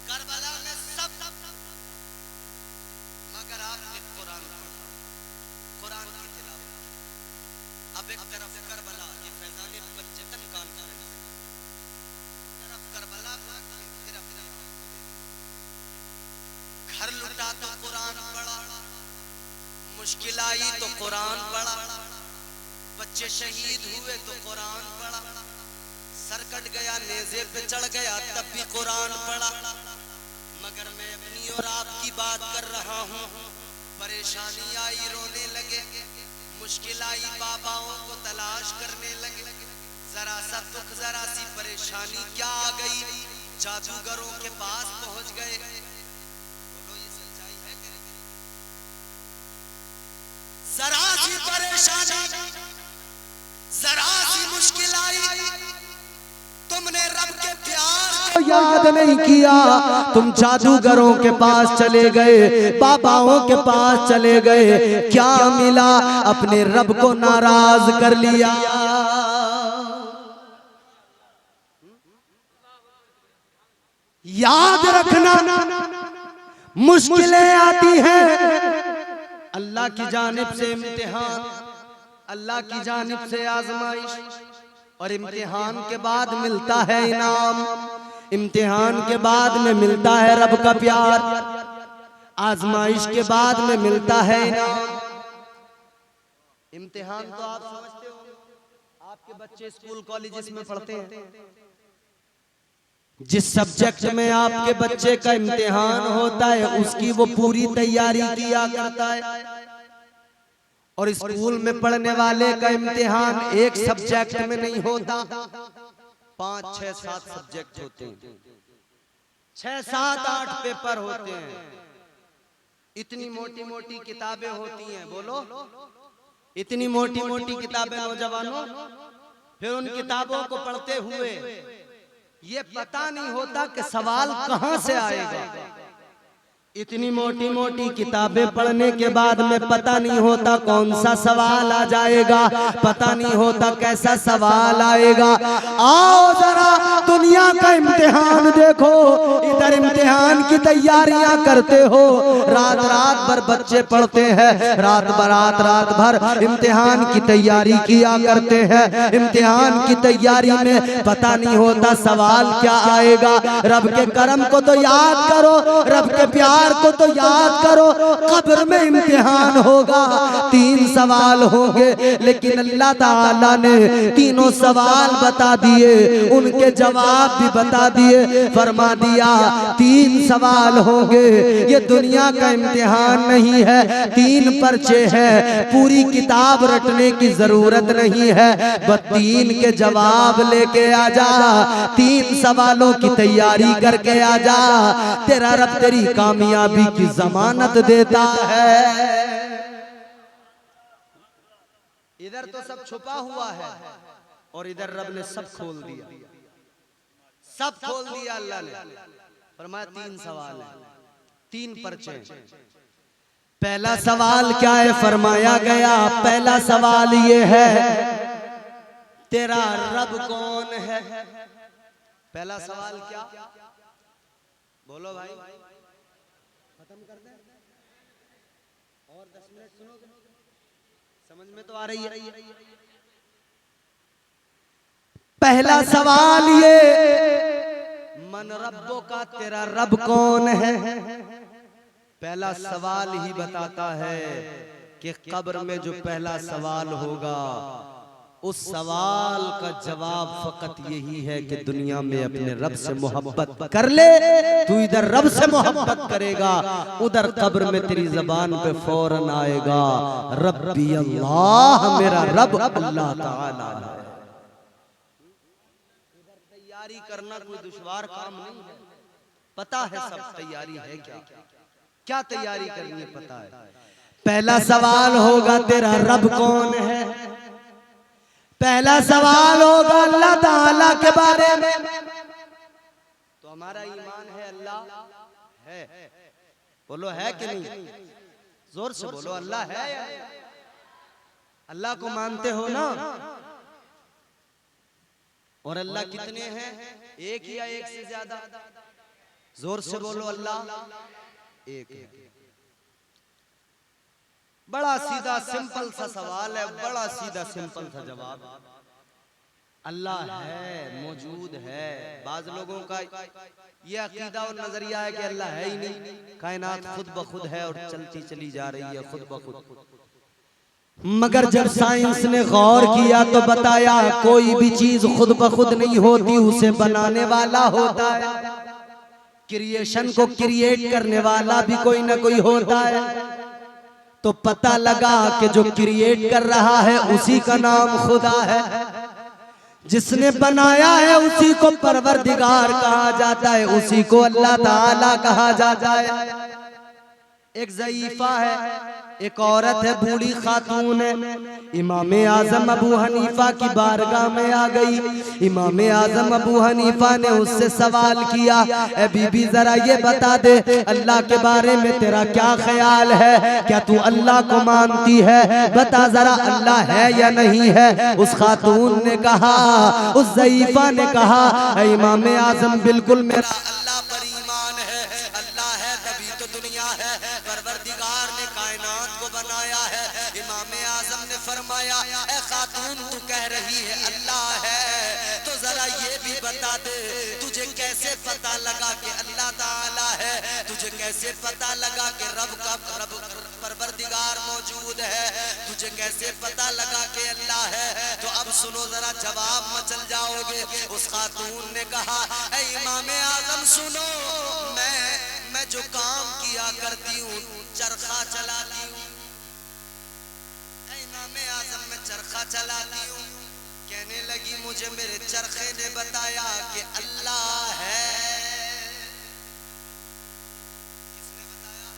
Speaker 1: करबला में सब मगर आपने कुरान पढ़ा, कुरान की तिलावत। अब एक तरफ करबला ये फैजाने पंचतन कान करेगा, तरफ करबला फिर अपने घर लुटा तो कुरान पढ़ा, मुश्किल आई तो कुरान पढ़ा, बच्चे शहीद हुए तो कुरान पढ़ा, सर कट गया नेज़े पे चढ़ गया तब भी कुरान पढ़ा। मगर मैं अपनी और आपकी बात कर रहा हूँ, परेशानी आई रोने लगे, मुश्किल आई बाबाओं को तलाश करने लगे, जरा सा दुख जरा सी परेशानी क्या आ गई, जादूगरों के पास पहुंच गए। बोलो ये सच्चाई है कि नहीं? जरा सी परेशानी जरा सी मुश्किल आई, तुमने रब के प्यार को याद नहीं किया, तुम जादूगरों के पास चले गए, बाबाओं के पास चले गए, क्या मिला? अपने रब को नाराज कर लिया। याद रखना, मुश्किलें आती हैं, अल्लाह की जानिब से इम्तिहान, अल्लाह की जानिब से आजमाइश, और इम्तिहान के बाद मिलता है इनाम, इम्तिहान के बाद में मिलता है रब का प्यार, आजमाइश के बाद में मिलता है इनाम। इम्तिहान तो आप समझते हो, आपके बच्चे स्कूल कॉलेजेस में पढ़ते हैं, जिस सब्जेक्ट में आपके बच्चे का इम्तिहान होता है उसकी वो पूरी तैयारी किया करता है। और स्कूल में पढ़ने वाले का इम्तिहान एक सब्जेक्ट में नहीं होता, 5, 6, 7 सब्जेक्ट होते हैं, 6, 7, 8 पेपर होते हैं, इतनी मोटी मोटी किताबें होती हैं। बोलो, इतनी मोटी मोटी किताबें नौजवानों। फिर उन किताबों को पढ़ते हुए ये पता नहीं होता कि सवाल कहां से आएगा। इतनी मोटी मोटी किताबें पढ़ने के बाद में पता नहीं होता कौन सा सवाल आ जाएगा, पता नहीं होता कैसा सवाल आएगा। आओ जरा दुनिया का इम्तिहान देखो, इधर इम्तिहान की तैयारियां करते हो, रात रात भर बच्चे पढ़ते हैं, रात भर इम्तिहान की तैयारी किया करते हैं। इम्तिहान की तैयारी में पता नहीं होता सवाल क्या आएगा। रब के करम को तो याद करो, रब के प्यार को तो याद करो। कब्र में इम्तिहान होगा, 3 सवाल होंगे, लेकिन अल्लाह ताला ने तीनों सवाल बता दिए, उनके जवाब भी बता दिए। फरमा दिया 3 सवाल होंगे, ये दुनिया का इम्तिहान नहीं है, 3 पर्चे हैं, पूरी किताब रटने की जरूरत नहीं है, बस 3 के जवाब लेके आ जा, 3 सवालों की तैयारी करके आ जा, तेरा रब तेरी कामयाबी की जमानत देता है। इधर तो सब छुपा हुआ है और इधर रब ने सब खोल दिया, सब खोल दिया अल्लाह ने। फरमाया 3 सवाल है, 3 पर्चे। पहला सवाल क्या है? फरमाया गया पहला सवाल ये है, तेरा रब कौन है? पहला सवाल क्या? बोलो भाई, खत्म कर दे और 10 मिनट सुनोगे? समझ में तो आ रही है? पहला सवाल ये, मन रब्बो का, तेरा रब कौन है? पहला सवाल ही बताता है कि कब्र में जो पहला सवाल होगा उस सवाल का जवाब फकत यही है कि दुनिया में अपने रब से मोहब्बत कर ले। तू इधर रब से मोहब्बत करेगा, उधर कब्र में तेरी जबान पे फौरन आएगा रब्बी अल्लाह, मेरा रब अल्लाह ताला है। इधर तैयारी करना कोई दुश्वार काम नहीं है, पता है सब तैयारी है क्या क्या तैयारी करनी है पता है। पहला सवाल होगा तेरा रब कौन है, पहला सवाल होगा अल्लाह ताला के बारे में। तो हमारा ईमान है अल्लाह है, बोलो है कि नहीं, जोर से बोलो अल्लाह है। अल्लाह को मानते हो ना? और अल्लाह कितने हैं, एक या एक से ज्यादा? जोर से बोलो अल्लाह एक है। बड़ा सीधा सिंपल सा सवाल है, बड़ा सीधा सिंपल सा जवाब। अल्लाह है, मौजूद है। बाज लोगों का ये अकीदा और नजरिया है कि अल्लाह है ही नहीं, कायनात खुद ब खुद है और चलती चली जा रही है खुद ब खुद। मगर जब साइंस ने गौर किया तो बताया कोई भी चीज खुद ब खुद नहीं होती, उसे बनाने वाला होता है। क्रिएशन को क्रिएट करने वाला भी कोई ना कोई होता है। तो पता लगा कि जो क्रिएट कर रहा है उसी का नाम खुदा है, जिसने बनाया है उसी को परवरदिगार कहा जाता है, उसी को अल्लाह ताला कहा जाता है। एक ज़ईफा है, एक औरत है, बूढ़ी खातून है, इमाम आजम अबू हनीफा की बारगाह में आ गई। इमाम आजम अबू हनीफा ने उससे सवाल किया, ए बीबी जरा ये बता दे अल्लाह के बारे में तेरा क्या ख्याल है, क्या तू अल्लाह को मानती है, बता जरा अल्लाह है या नहीं है। उस खातून ने कहा, उस ज़ईफा ने कहा, इमाम आजम बिल्कुल मेरा अल्लाह पर ईमान है, अल्लाह है तभी तो दुनिया है, परवरदिगार ने कायनात को बनाया है। इमाम आजम ने फरमाया, ए खातून तू कह रही है अल्लाह है, तो जरा ये भी बता दे तुझे कैसे पता लगा कि अल्लाह ताला है, तुझे कैसे पता लगा कि रब परवरदिगार मौजूद है, तुझे कैसे पता लगा कि अल्लाह है। तो अब सुनो जरा, जवाब मचल जाओगे। उस खातून ने कहा, ए इमाम आजम सुनो, मैं जो काम किया करती हूँ, चरखा चलाती हूँ। इमाम आजम में चरखा चलाती हूँ। कहने लगी मुझे मेरे चरखे ने बताया कि अल्लाह है। किसने बताया?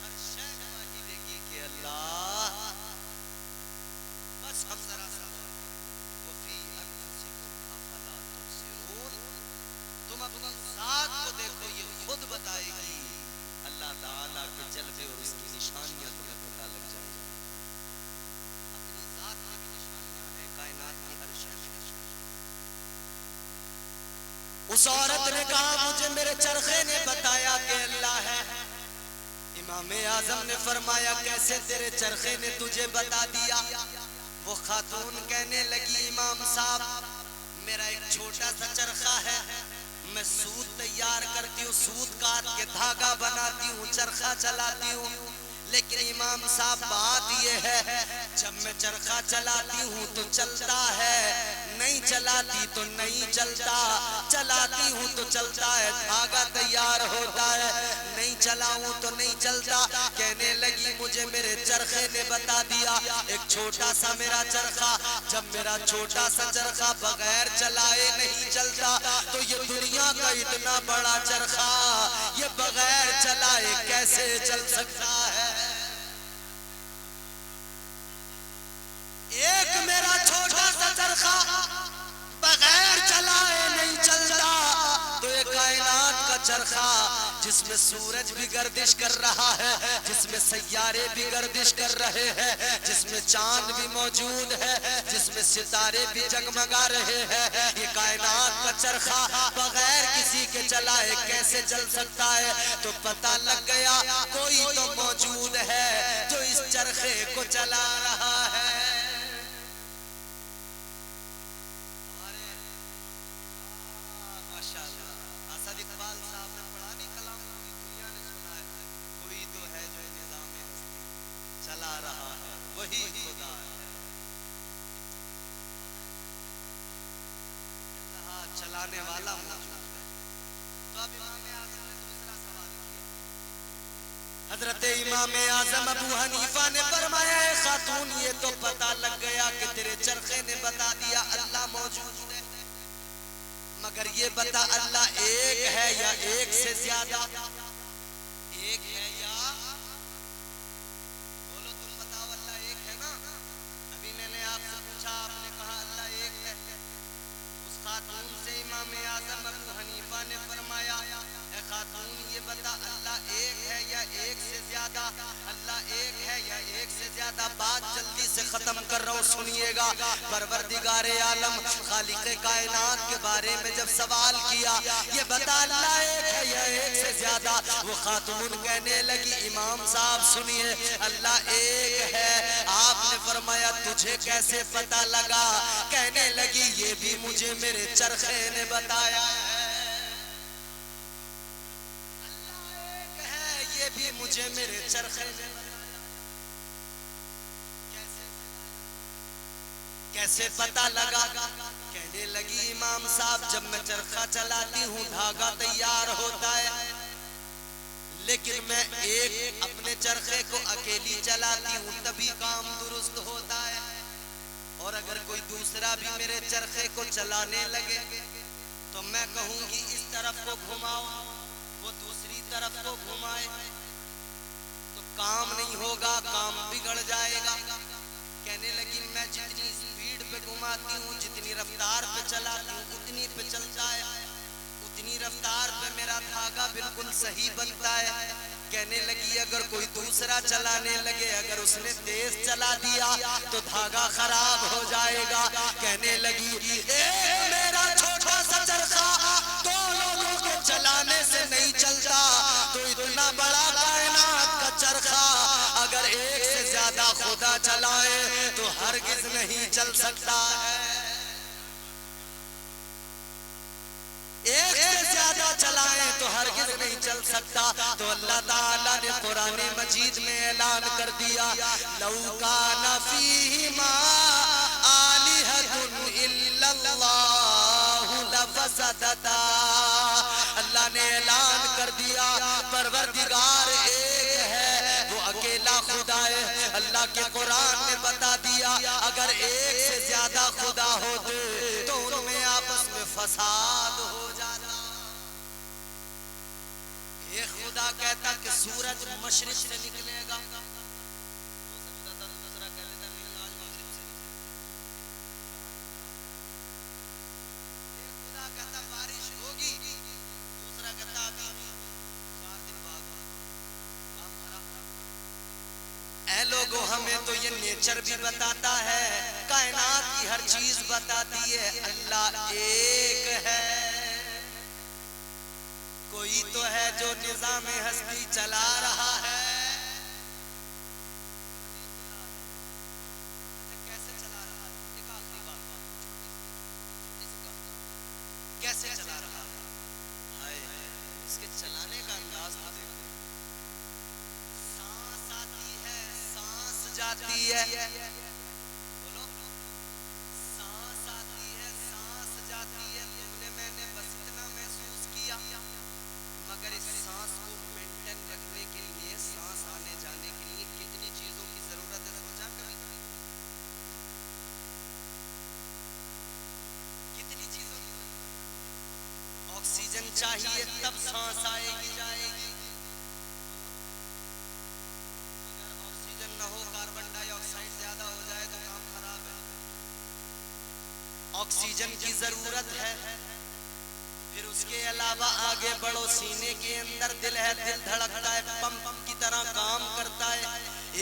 Speaker 1: हर शय गवाही देगी कि अल्लाह। बस हम जरा सा तुम अपनी जात को देखो, ये खुद बताएगी अल्लाह ताला के जलवे और उसकी निशानियां तुम्हें पता लग जाएगी। अपनी जात में भी निशानियां हैं, कायनात की हर शय में निशानियां। उस औरत ने कहा मुझे मेरे चरखे ने बताया कि अल्लाह है। इमाम आजम ने फरमाया कैसे तेरे चरखे ने तुझे बता दिया? वो खातून कहने लगी, इमाम साहब मेरा एक छोटा सा चरखा है, मैं सूत तैयार करती हूँ, सूत काट के धागा बनाती हूँ, चरखा चलाती हूँ। लेकिन इमाम साहब बात ये है, जब मैं चरखा चलाती हूँ तो चलता है, नहीं चलाती तो नहीं चलता, चलाती हूँ तो चलता है, धागा तैयार होता है, नहीं चलाऊं तो नहीं चलता। कहने लगी मुझे मेरे चरखे ने बता दिया, एक छोटा सा मेरा चरखा, जब मेरा छोटा सा चरखा बगैर चलाए नहीं चलता, तो ये दुनिया का इतना बड़ा चरखा ये बगैर चलाए कैसे चल सकता है? एक मेरा छोटा सा चरखा बगैर चलाए नहीं चलता, तो ये कायनात का चरखा जिसमें सूरज भी गर्दिश कर रहा है, जिसमें सैयारे भी गर्दिश कर रहे हैं, जिसमें चांद भी मौजूद है, जिसमें सितारे भी जगमगा रहे हैं, ये कायनात का चरखा बगैर किसी के चलाए कैसे चल सकता है? तो पता लग गया कोई तो मौजूद है जो इस चरखे को चला रहा है। इकबाल साहब ने पढ़ा नहीं कलाम, पूरी दुनिया ने सुना है, कोई तो है जो कराने वाला मौजूद है। तो अब इमाम आज़म ने दूसरा सवाल किया। हजरत इमाम आज़म अबू हनीफा ने फरमाया, खातून ये तो पता लग गया कि तेरे चरखे ने बता दिया अल्लाह मौजूद है, मगर ये बता अल्लाह एक है या एक से ज्यादा? एक है या, बोलो तुम बताओ, अल्लाह एक है ना? अभी मैंने आपसे पूछा, आपने कहा अल्लाह एक है। उस खातून से इमाम आज़म अबू हनीफा ने फरमाया, ए खातून ये बता अल्लाह एक है या एक से ज्यादा? अल्लाह एक है या एक से ज्यादा? बात जल्दी से खत्म कर रहा हूँ, सुनिएगा। परवरदिगारे आलम खालिक़े कायनात के बारे में जब सवाल किया, ये बता अल्लाह एक है या एक से ज्यादा, वो खातून कहने लगी, इमाम साहब सुनिए, अल्लाह एक है। आपने फरमाया तुझे कैसे पता लगा? कहने लगी ये भी मुझे मेरे चरखे ने बताया है, ये भी मुझे मेरे चरखे ने। कैसे पता लगा? कहने लगी इमाम साहब जब मैं चरखा चलाती हूँ धागा तैयार होता है, लेकिन मैं एक अपने चरखे को अकेली चलाती हूँ तभी काम दुरुस्त होता है, और अगर कोई दूसरा भी मेरे चरखे को चलाने लगे तो मैं कहूँगी इस तरफ को घुमाओ, वो दूसरी तरफ को घुमाए, तो काम नहीं होगा, काम बिगड़ जाएगा। कहने लगी मैं जितनी स्पीड पे घुमाती हूँ, जितनी रफ्तार पे चलाती हूँ, उतनी पे चलता है, उतनी रफ्तार पे मेरा धागा बिल्कुल सही बनता है। कहने लगी अगर कोई दूसरा चलाने लगे, अगर उसने तेज चला दिया तो धागा खराब हो जाएगा। कहने लगी मेरा छोटा सा चरखा दो लोगों के चलाने से नहीं चलता, तो इतना बड़ा कायनात का चरखा अगर एक से ज्यादा खुदा चलाए तो हरगिज नहीं चल सकता है। एक से ज्यादा चलाए तो हरगिज नहीं चल सकता। तो अल्लाह ताला ने कुरान मजीद में ऐलान कर दिया, लौ काना फीहिमा आलिहतुन इल्लल्लाहु लफसदता। अल्लाह ने ऐलान कर दिया परवरदिगार एक है, वो अकेला खुदा है। अल्लाह के कुरान ने बता दिया अगर एक से ज्यादा खुदा होते तो उनमें आपस में फसाद हो जाता। एक खुदा कहता कि सूरज मशरिक से निकलेगा, दूसरा कह लेता नहीं आज मगरिब से। एक खुदा कहता बारिश होगी, दूसरा कहता अभी 4 दिन बाद। ऐ लोगों हमें तो ये नेचर भी बताता है, कायनात की हर चीज बताती है अल्लाह एक है। कोई तो है जो निजाम हस्ती चला रहा है। कैसे चला रहा है? एक आखिरी बात, कैसे चला रहा है? हाय इसके चलाने का अंदाज तो देखो। सांस आती है, सांस जाती है, बोलो सांस आती है, सांस जाती है। तुमने मैंने बस इतना महसूस किया, मगर इस सांस को मेंटेन रखने के लिए, सांस आने जाने के लिए कितनी चीजों की जरूरत है? सोचा कभी? कितनी चीजों की? ऑक्सीजन चाहिए तब सांस आएगी जाएगी। अगर ऑक्सीजन न हो, कार्बन डाइऑक्साइड ज्यादा हो जाए तो काम खराब है। ऑक्सीजन की जरूरत है। फिर उसके अलावा आगे बढ़ो, सीने के अंदर दिल है, दिल धड़कता है, पंप की तरह काम करता है।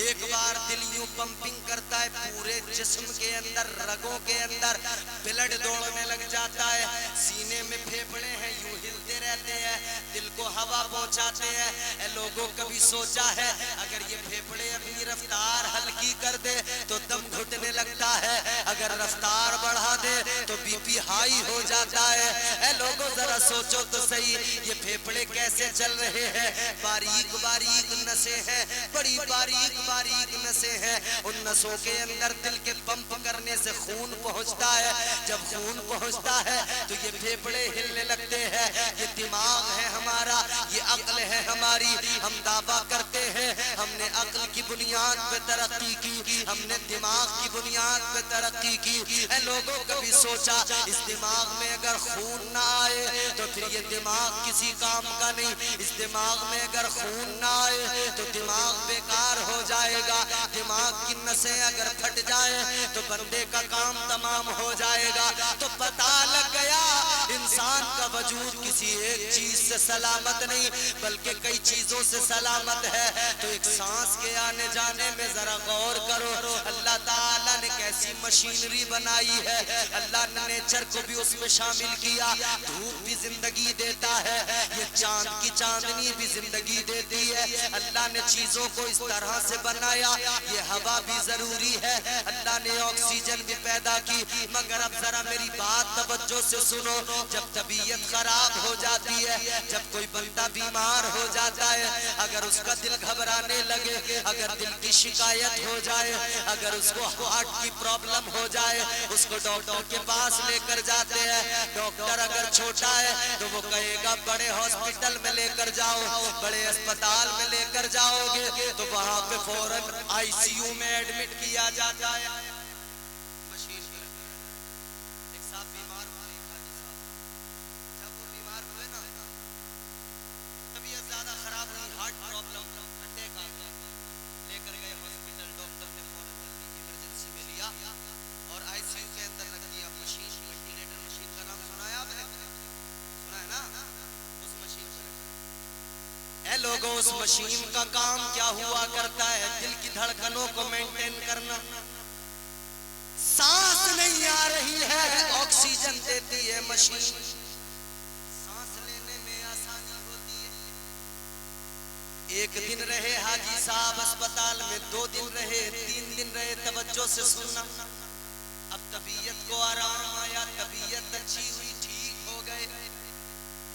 Speaker 1: एक बार दिल यूं पंपिंग करता है, पूरे जिस्म के अंदर, रगों के अंदर ब्लड दौड़ने लग जाता है। सीने में फेफड़े हैं, यूं हिलते रहते हैं, दिल को हवा पहुंचाते हैं। लोगों कभी सोचा है अगर ये फेफड़े अपनी रफ्तार हल्की कर दे तो दम घुटने लगता है, अगर रफ्तार बढ़ा दे तो बीपी हाई हो जाता है। लोगों जरा सोचो तो सही, ये फेफड़े कैसे चल रहे हैं, बारीक बारीक नसें हैं, बड़ी बारीक बारीक नसें हैं। उन नसों के अंदर दिल के पंप करने से खून पहुंचता है। जब खून पहुंचता है तो ये फेफड़े हिलने लगते हैं। ये दिमाग है हमारा, ये अक्ल है हमारी। हम दावा करते हैं हमने अक्ल की बुनियाद पे तरक्की की, हमने दिमाग की बुनियाद पे तरक्की की। लोगों कभी सोचा इस दिमाग में अगर खून ना आए तो फिर ये दिमाग किसी काम का नहीं। इस दिमाग में अगर खून ना आए तो दिमाग बेकार हो जाएगा। दिमाग की नसें अगर फट जाए तो बंदे का काम तमाम हो जाएगा। तो पता लग गया इंसान का वजूद किसी एक चीज से सलामत नहीं बल्कि कई चीजों से सलामत है। तो एक सांस के आने जाने में जरा गौर करो, अल्लाह ताला ने कैसी मशीनरी बनाई है। अल्लाह ने नेचर को भी उसमें शामिल किया। धूप भी जिंदगी देता है, ये चांद की चांदनी भी जिंदगी देती है। अल्लाह ने चीजों को इस तरह से बनाया, ये हवा भी जरूरी है। अल्लाह ने ऑक्सीजन भी पैदा की। मगर अब जरा मेरी बात तवज्जो से सुनो, जब तबीयत खराब हो जाती है, जब कोई बंदा बीमार हो जाता है, अगर उसका दिल घबराने लगे, अगर दिल की शिकायत हो जाए, अगर उसको हार्ट की प्रॉब्लम हो जाए, उसको डॉक्टर के पास लेकर जाते हैं। डॉक्टर अगर छोटा है तो वो कहेगा बड़े हॉस्पिटल में लेकर जाओ, बड़े अस्पताल में लेकर जाओगे तो वहां पे फौरन आईसीयू में एडमिट किया जाता है। मशीन पर एक साहब बीमार हुए, जब वो बीमार हुए ना, तबीयत ज्यादा खराब हुई, हार्ट प्रॉब्लम, अटैक आ गया, लेकर गए हॉस्पिटल। डॉक्टर ने फौरन इमरजेंसी में लिया और आईसीयू के अंदर रख दिया। मशीन, वेंटिलेटर मशीन का नाम सुना है आपने? सुना है ना? उस मशीन पर ए लोगों, उस मशीन का काम क्या हुआ करता है? दिल की धड़कनों को मेंटेन करना। सांस नहीं आ रही है, ऑक्सीजन देती है मशीन, सांस लेने में आसानी होती है। एक दिन रहे हाजी साहब अस्पताल में, 2 दिन रहे, 3 दिन रहे। तवज्जो से सुनना, अब तबीयत को आराम आया, तबीयत अच्छी हुई, ठीक हो गए।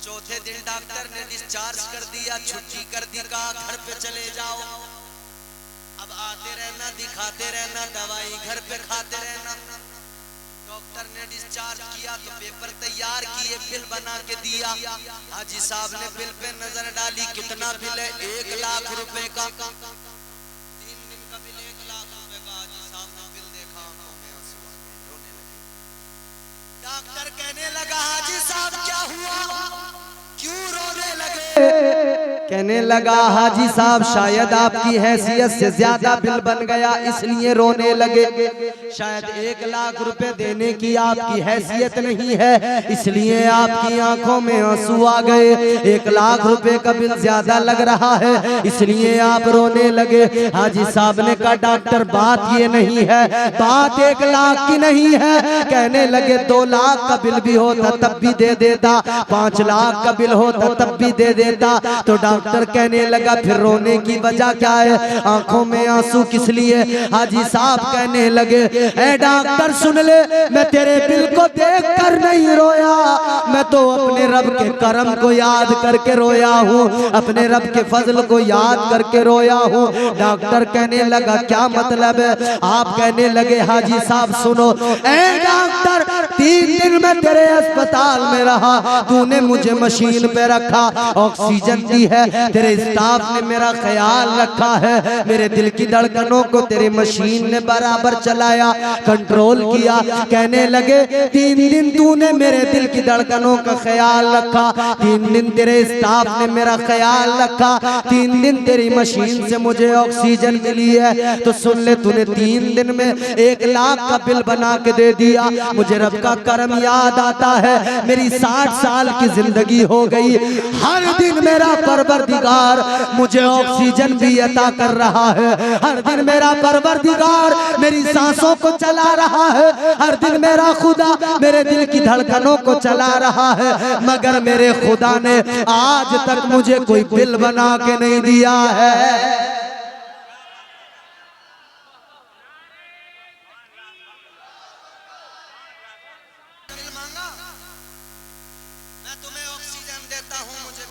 Speaker 1: चौथे दिन डॉक्टर ने डिस्चार्ज कर दिया, छुट्टी कर दी, कहा घर पे चले जाओ। अब आते रहना, दिखाते रहना, दवाई घर पे खाते रहना। डॉक्टर ने डिस्चार्ज किया तो पेपर तैयार किए, बिल बना के दिया। हाजी साहब ने बिल पे नजर डाली, कितना बिल है? 1 लाख रुपए का। 3 दिन का बिल 1 लाख रुपए का। हाजी साहब ने बिल देखा, आंखों में आंसू आ गए, रोने लगे। डॉक्टर कहने लगा हाजी साहब क्या हुआ, क्यों रोने लगे? कहने लगा हाजी साहब शायद आपकी हैसियत से ज्यादा बिल बन गया इसलिए रोने लगे। शायद 1 लाख रुपए देने की आपकी हैसियत नहीं है इसलिए आपकी आंखों में आंसू आ गए। 1 लाख रुपए का बिल ज्यादा लग रहा है इसलिए आप रोने लगे। हाजी साहब ने कहा डॉक्टर बात ये नहीं है, बात 1 लाख की नहीं है। कहने लगे 2 लाख का बिल भी होता तब भी दे देता, 5 लाख का बिल होता तब भी दे देता। तो डॉक्टर कहने लगा फिर रोने की वजह क्या है, आंखों में आंसू किस लिए? हाजी साहब कहने लगे ए डॉक्टर सुन ले, मैं तेरे बिल को देख कर नहीं रोया, मैं तो अपने रब के करम को याद करके रोया हूँ, अपने रब के फजल को याद करके रोया हूँ। डॉक्टर कहने लगा क्या मतलब है? आप कहने लगे हाजी साहब सुनो, ए डॉक्टर 3 दिन में तेरे अस्पताल में रहा, तूने मुझे मशीन पे रखा, ऑक्सीजन दी है, तेरे स्टाफ ने मेरा ख्याल रखा है, मेरे दिल की धड़कनों को तेरे मशीन ने बराबर चलाया, कंट्रोल किया। कहने लगे 3 दिन तूने मेरे दिल की धड़कनों का ख्याल रखा, 3 दिन तेरे स्टाफ ने मेरा ख्याल रखा, 3 दिन तेरी मशीन से मुझे ऑक्सीजन मिली है। तो सुन ले, तूने 3 दिन में 1 लाख का बिल बना के दे दिया। मुझे रब का करम याद आता है, मेरी 60 साल की जिंदगी हो गई, हर दिन मेरा परवरदिगार मुझे ऑक्सीजन भी अता कर रहा है, हर दिन मेरा परवरदिगार मेरी सांसों को चला रहा है, हर दिन मेरा खुदा मेरे दिल की धड़कनों को चला रहा है। मगर मेरे खुदा ने आज तक मुझे कोई बिल बना के नहीं दिया है। मैं तुम्हें ऑक्सीजन देता हूं, मुझे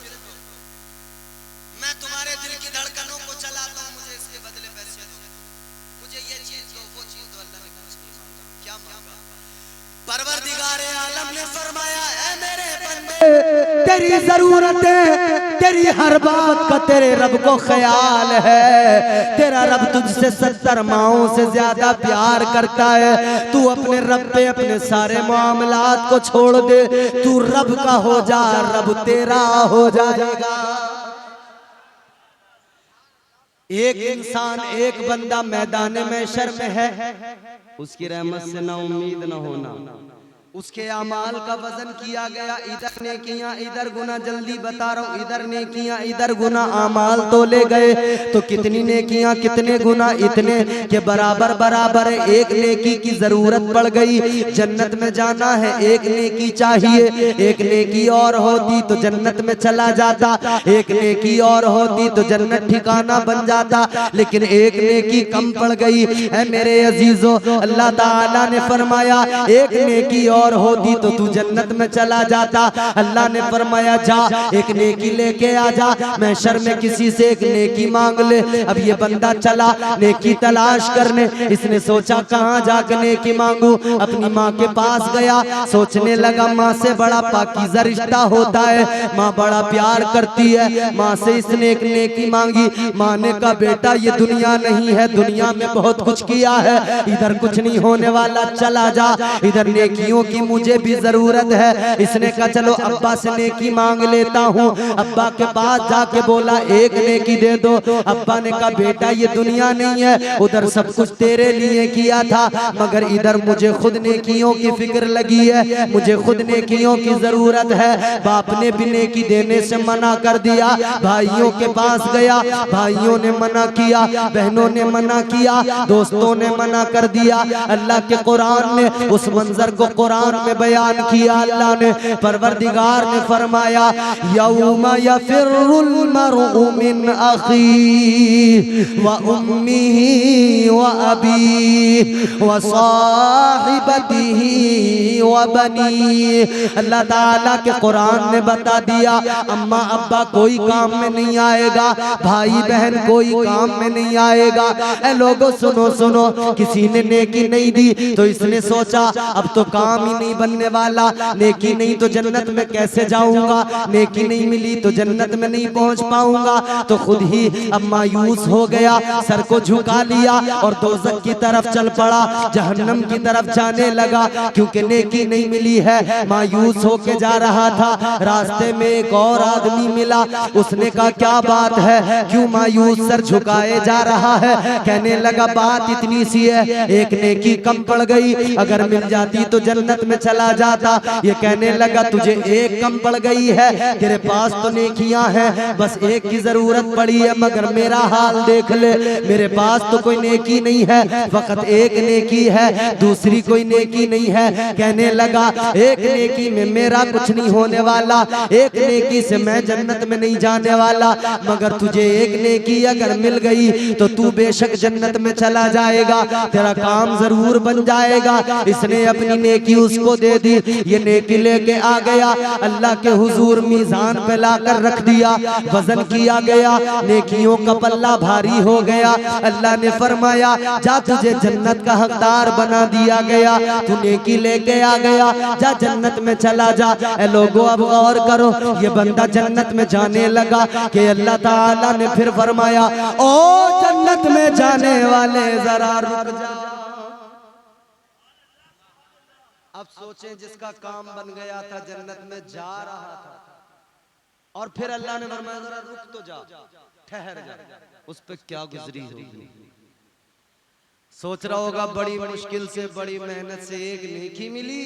Speaker 1: तेरी जरूरतें, तेरी हर बात का तेरे रब को ख्याल है। तेरा रब तुझसे 70 माओं से ज्यादा प्यार करता है। तू अपने रब पे अपने सारे मामलात को छोड़ दे, तू रब का हो जा, रब तेरा हो जाएगा। एक इंसान, एक बंदा मैदान महशर में है, उसकी रहमत से ना उम्मीद ना होना, उसके अमाल का वजन किया गया, इधर नेकियां इधर गुना, जल्दी बता रहा हूं, इधर नेकियां इधर गुना, अमाल तोले गए तो कितनी नेकियां कितने गुना, इतने के बराबर बराबर है। एक नेकी की जरूरत पड़ गई, जन्नत में जाना है, एक नेकी चाहिए, एक नेकी और होती तो जन्नत में चला जाता, एक नेकी और होती तो जन्नत ठिकाना बन जाता, लेकिन एक नेकी कम पड़ गई है मेरे अजीजों। अल्लाह ताला ने फरमाया एक नेकी और होती तो तू जन्नत में चला जाता। अल्लाह ने फरमाया जा एक नेकी लेके आ जा, महशर में किसी से एक नेकी मांग ले। अब ये बंदा चला नेकी तलाश करने, इसने सोचा कहाँ जाकर नेकी मांगू, अपनी माँ के पास गया, सोचने लगा माँ से बड़ा पाकीज़ा रिश्ता होता है, माँ बड़ा प्यार करती है, माँ से इसने एक नेकी मांगी। माँ ने कहा बेटा ये दुनिया नहीं है, दुनिया में बहुत कुछ किया है, इधर कुछ नहीं होने वाला, चला जा, इधर नेकियों की मुझे भी जरूरत है। इसने कहा चलो अब्बा से नेकी मांग लेता हूँ। अब्बा के पास जाके बोला एक नेकी दे दो। अब्बा ने कहा बेटा ये दुनिया नहीं है, उधर सब कुछ तेरे लिए किया था, मगर इधर मुझे खुद नेकियों की फिक्र लगी है, मुझे खुद नेकियों की जरूरत है। बाप ने भी नेकी देने से मना कर दिया, भाइयों के पास गया, भाइयों ने मना किया, बहनों ने मना किया, दोस्तों ने मना कर दिया। अल्लाह के कुरान ने उस मंजर को कुरान में बयान किया। अल्लाह ने परवरदिगार ने फरमाया यौमा यफिरुल मरउ मिन अखी व उम्मिही व अबी व साहिबतिही व बनी। अल्लाह ताला के कुरान ने बता दिया अम्मा अब्बा कोई काम में नहीं आएगा, भाई बहन कोई काम में नहीं आएगा। ए लोगों सुनो सुनो, किसी ने नेकी नहीं दी तो इसने सोचा अब तो काम ही नहीं बनने वाला, नेकी नहीं तो जन्नत में कैसे जाऊंगा, नेकी नहीं मिली तो जन्नत में नहीं पहुंच पाऊंगा, तो खुद ही अब मायूस हो गया, सर को झुका लिया और दोज़ख की तरफ चल पड़ा, जहन्नम की तरफ जाने लगा, क्योंकि नेकी नहीं मिली है। मायूस होके जा रहा था, रास्ते में एक और आदमी मिला, उसने कहा क्या बात है, क्यों मायूस सर झुकाए जा रहा है। कहने लगा बात इतनी सी है, एक नेकी कम पड़ गई, अगर मिल जाती तो जन्नत में चला जाता। ये कहने लगा तुझे एक कम पड़ गई है, तेरे पास तो नेकियां हैं, बस एक की जरूरत पड़ी है, मगर मेरा हाल देख ले, मेरे पास तो कोई नेकी नहीं है, फकत एक नेकी है, दूसरी कोई नेकी नहीं है। कहने लगा एक नेकी में मेरा कुछ नहीं होने वाला, एक नेकी से मैं जन्नत में नहीं जाने वाला, मगर तुझे एक नेकी अगर मिल गई तो तू बेशक जन्नत में चला जाएगा, तेरा काम जरूर बन जाएगा। इसने अपनी नेकी उसको दे दी, ये नेकी लेके आ गया, अल्लाह के हुजूर मीज़ान पे लाकर रख दिया, वजन किया गया, नेकियों का पल्ला भारी हो गया। अल्लाह ने फरमाया जा तुझे जन्नत का हकदार बना दिया गया, तू नेकी लेके आ गया, जा जन्नत में चला जा। ए लोगों अब गौर करो, ये बंदा जन्नत में जाने लगा कि अल्लाह ताला ने फिर फरमाया ओ जन्नत में जाने वाले जरा रुक जा। अब सोचें जिसका काम बन गया था, जन्नत में जा रहा था, और फिर अल्लाह ने फरमाया जरा रुक तो जा, ठहर जा, उस पे क्या गुजरी होगी। सोच रहा होगा बड़ी मुश्किल से बड़ी मेहनत से एक नेकी मिली,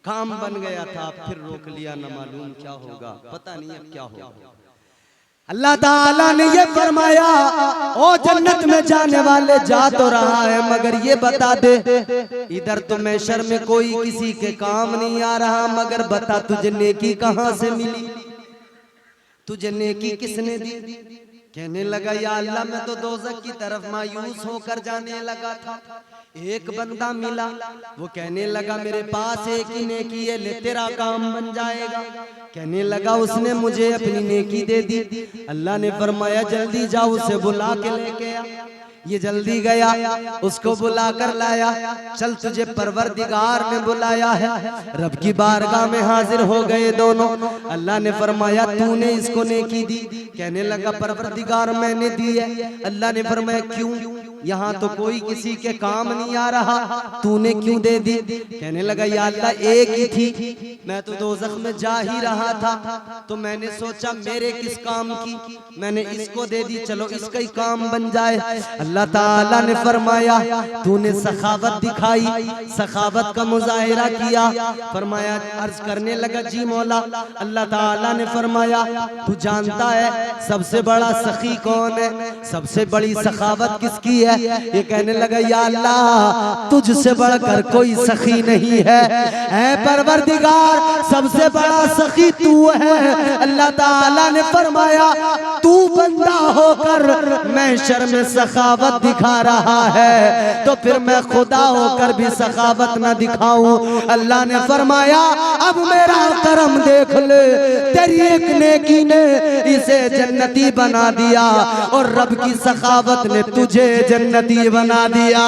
Speaker 1: काम बन गया था, फिर रोक लिया, न मालूम क्या होगा, पता नहीं अब क्या होगा। अल्लाह ताला ने ये फरमाया ओ जन्नत में जाने वाले जा तो रहा है, मगर ये बता दे इधर तो महशर में कोई किसी के काम नहीं आ रहा, मगर बता तुझे नेकी कहाँ से मिली, तुझे नेकी किसने दी। कहने लगा या अल्लाह मैं तो दोज़ख की तरफ मायूस होकर जाने लगा था, एक बंदा मिला, वो कहने लगा मेरे पास एक ही नेकी है, ले तेरा काम बन जाएगा। कहने लगा उसने मुझे अपनी नेकी दे दी। अल्लाह ने फरमाया जल्दी जाओ उसे बुला के लेके आ। ये जल्दी गया, उसको बुलाकर लाया। चल तुझे परवरदिगार ने बुलाया है। रब की बारगाह में हाजिर हो गए दोनों। अल्लाह ने फरमाया तूने इसको नेकी दी? कहने लगा परवरदिगार मैंने दी है। अल्लाह ने फरमाया क्यों? यहाँ तो कोई किसी के काम नहीं आ रहा, तूने क्यों दे दी? कहने लगा या अल्लाह एक ही थी, मैं तो दोज़ख में जा ही रहा था, तो मैंने सोचा मेरे किस काम की, मैंने इसको दे दी, चलो इसका ही काम बन जाए। अल्लाह ताला ने फरमाया तूने सखावत दिखाई, सखावत का मुजाहिरा किया। फरमाया अर्ज करने लगा जी मौला। अल्लाह ताला ने फरमाया तू जानता है सबसे बड़ा सखी कौन है, सबसे बड़ी सखावत किसकी है? ये कहने लगा या अल्लाह तुझसे बढ़कर कोई सखी नहीं है, ऐ परवरदिगार सबसे बड़ा सखी तू है। अल्लाह ताला ने फरमाया तू बंदा होकर महशर में सखावत दिखा रहा है, तो फिर मैं खुदा होकर भी सखावत न दिखाऊं? अल्लाह ने फरमाया अब मेरा करम देख ले, तेरी एक नेकी ने इसे जन्नती बना दिया और रब की सखावत ने तुझे जन्नती बना दिया।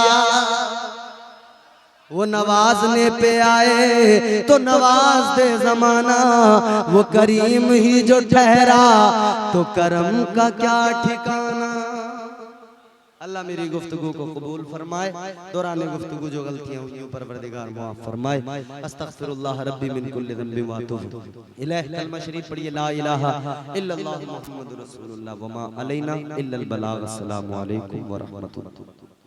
Speaker 1: वो नवाजने पे आए तो नवाज दे जमाना, वो करीम ही जो ठहरा तो करम का क्या ठिकाना। अल्लाह मेरी गुफ्तगू को कबूल फरमाए, दौरान गुफ्तगू जो गलतियां हुई परवरदिगार माफ फरमाए। अस्तगफिरुल्लाह रब्बी मिन कुल्लि ज़ंबिन व अतूबु इलैह। कलमा शरीफ पढ़िए ला इलाहा इल्लल्लाह मुहम्मदुर रसूलुल्लाह व मा अलैना इल्लल बलाग। अस्सलामु अलैकुम व रहमतुल्लाह।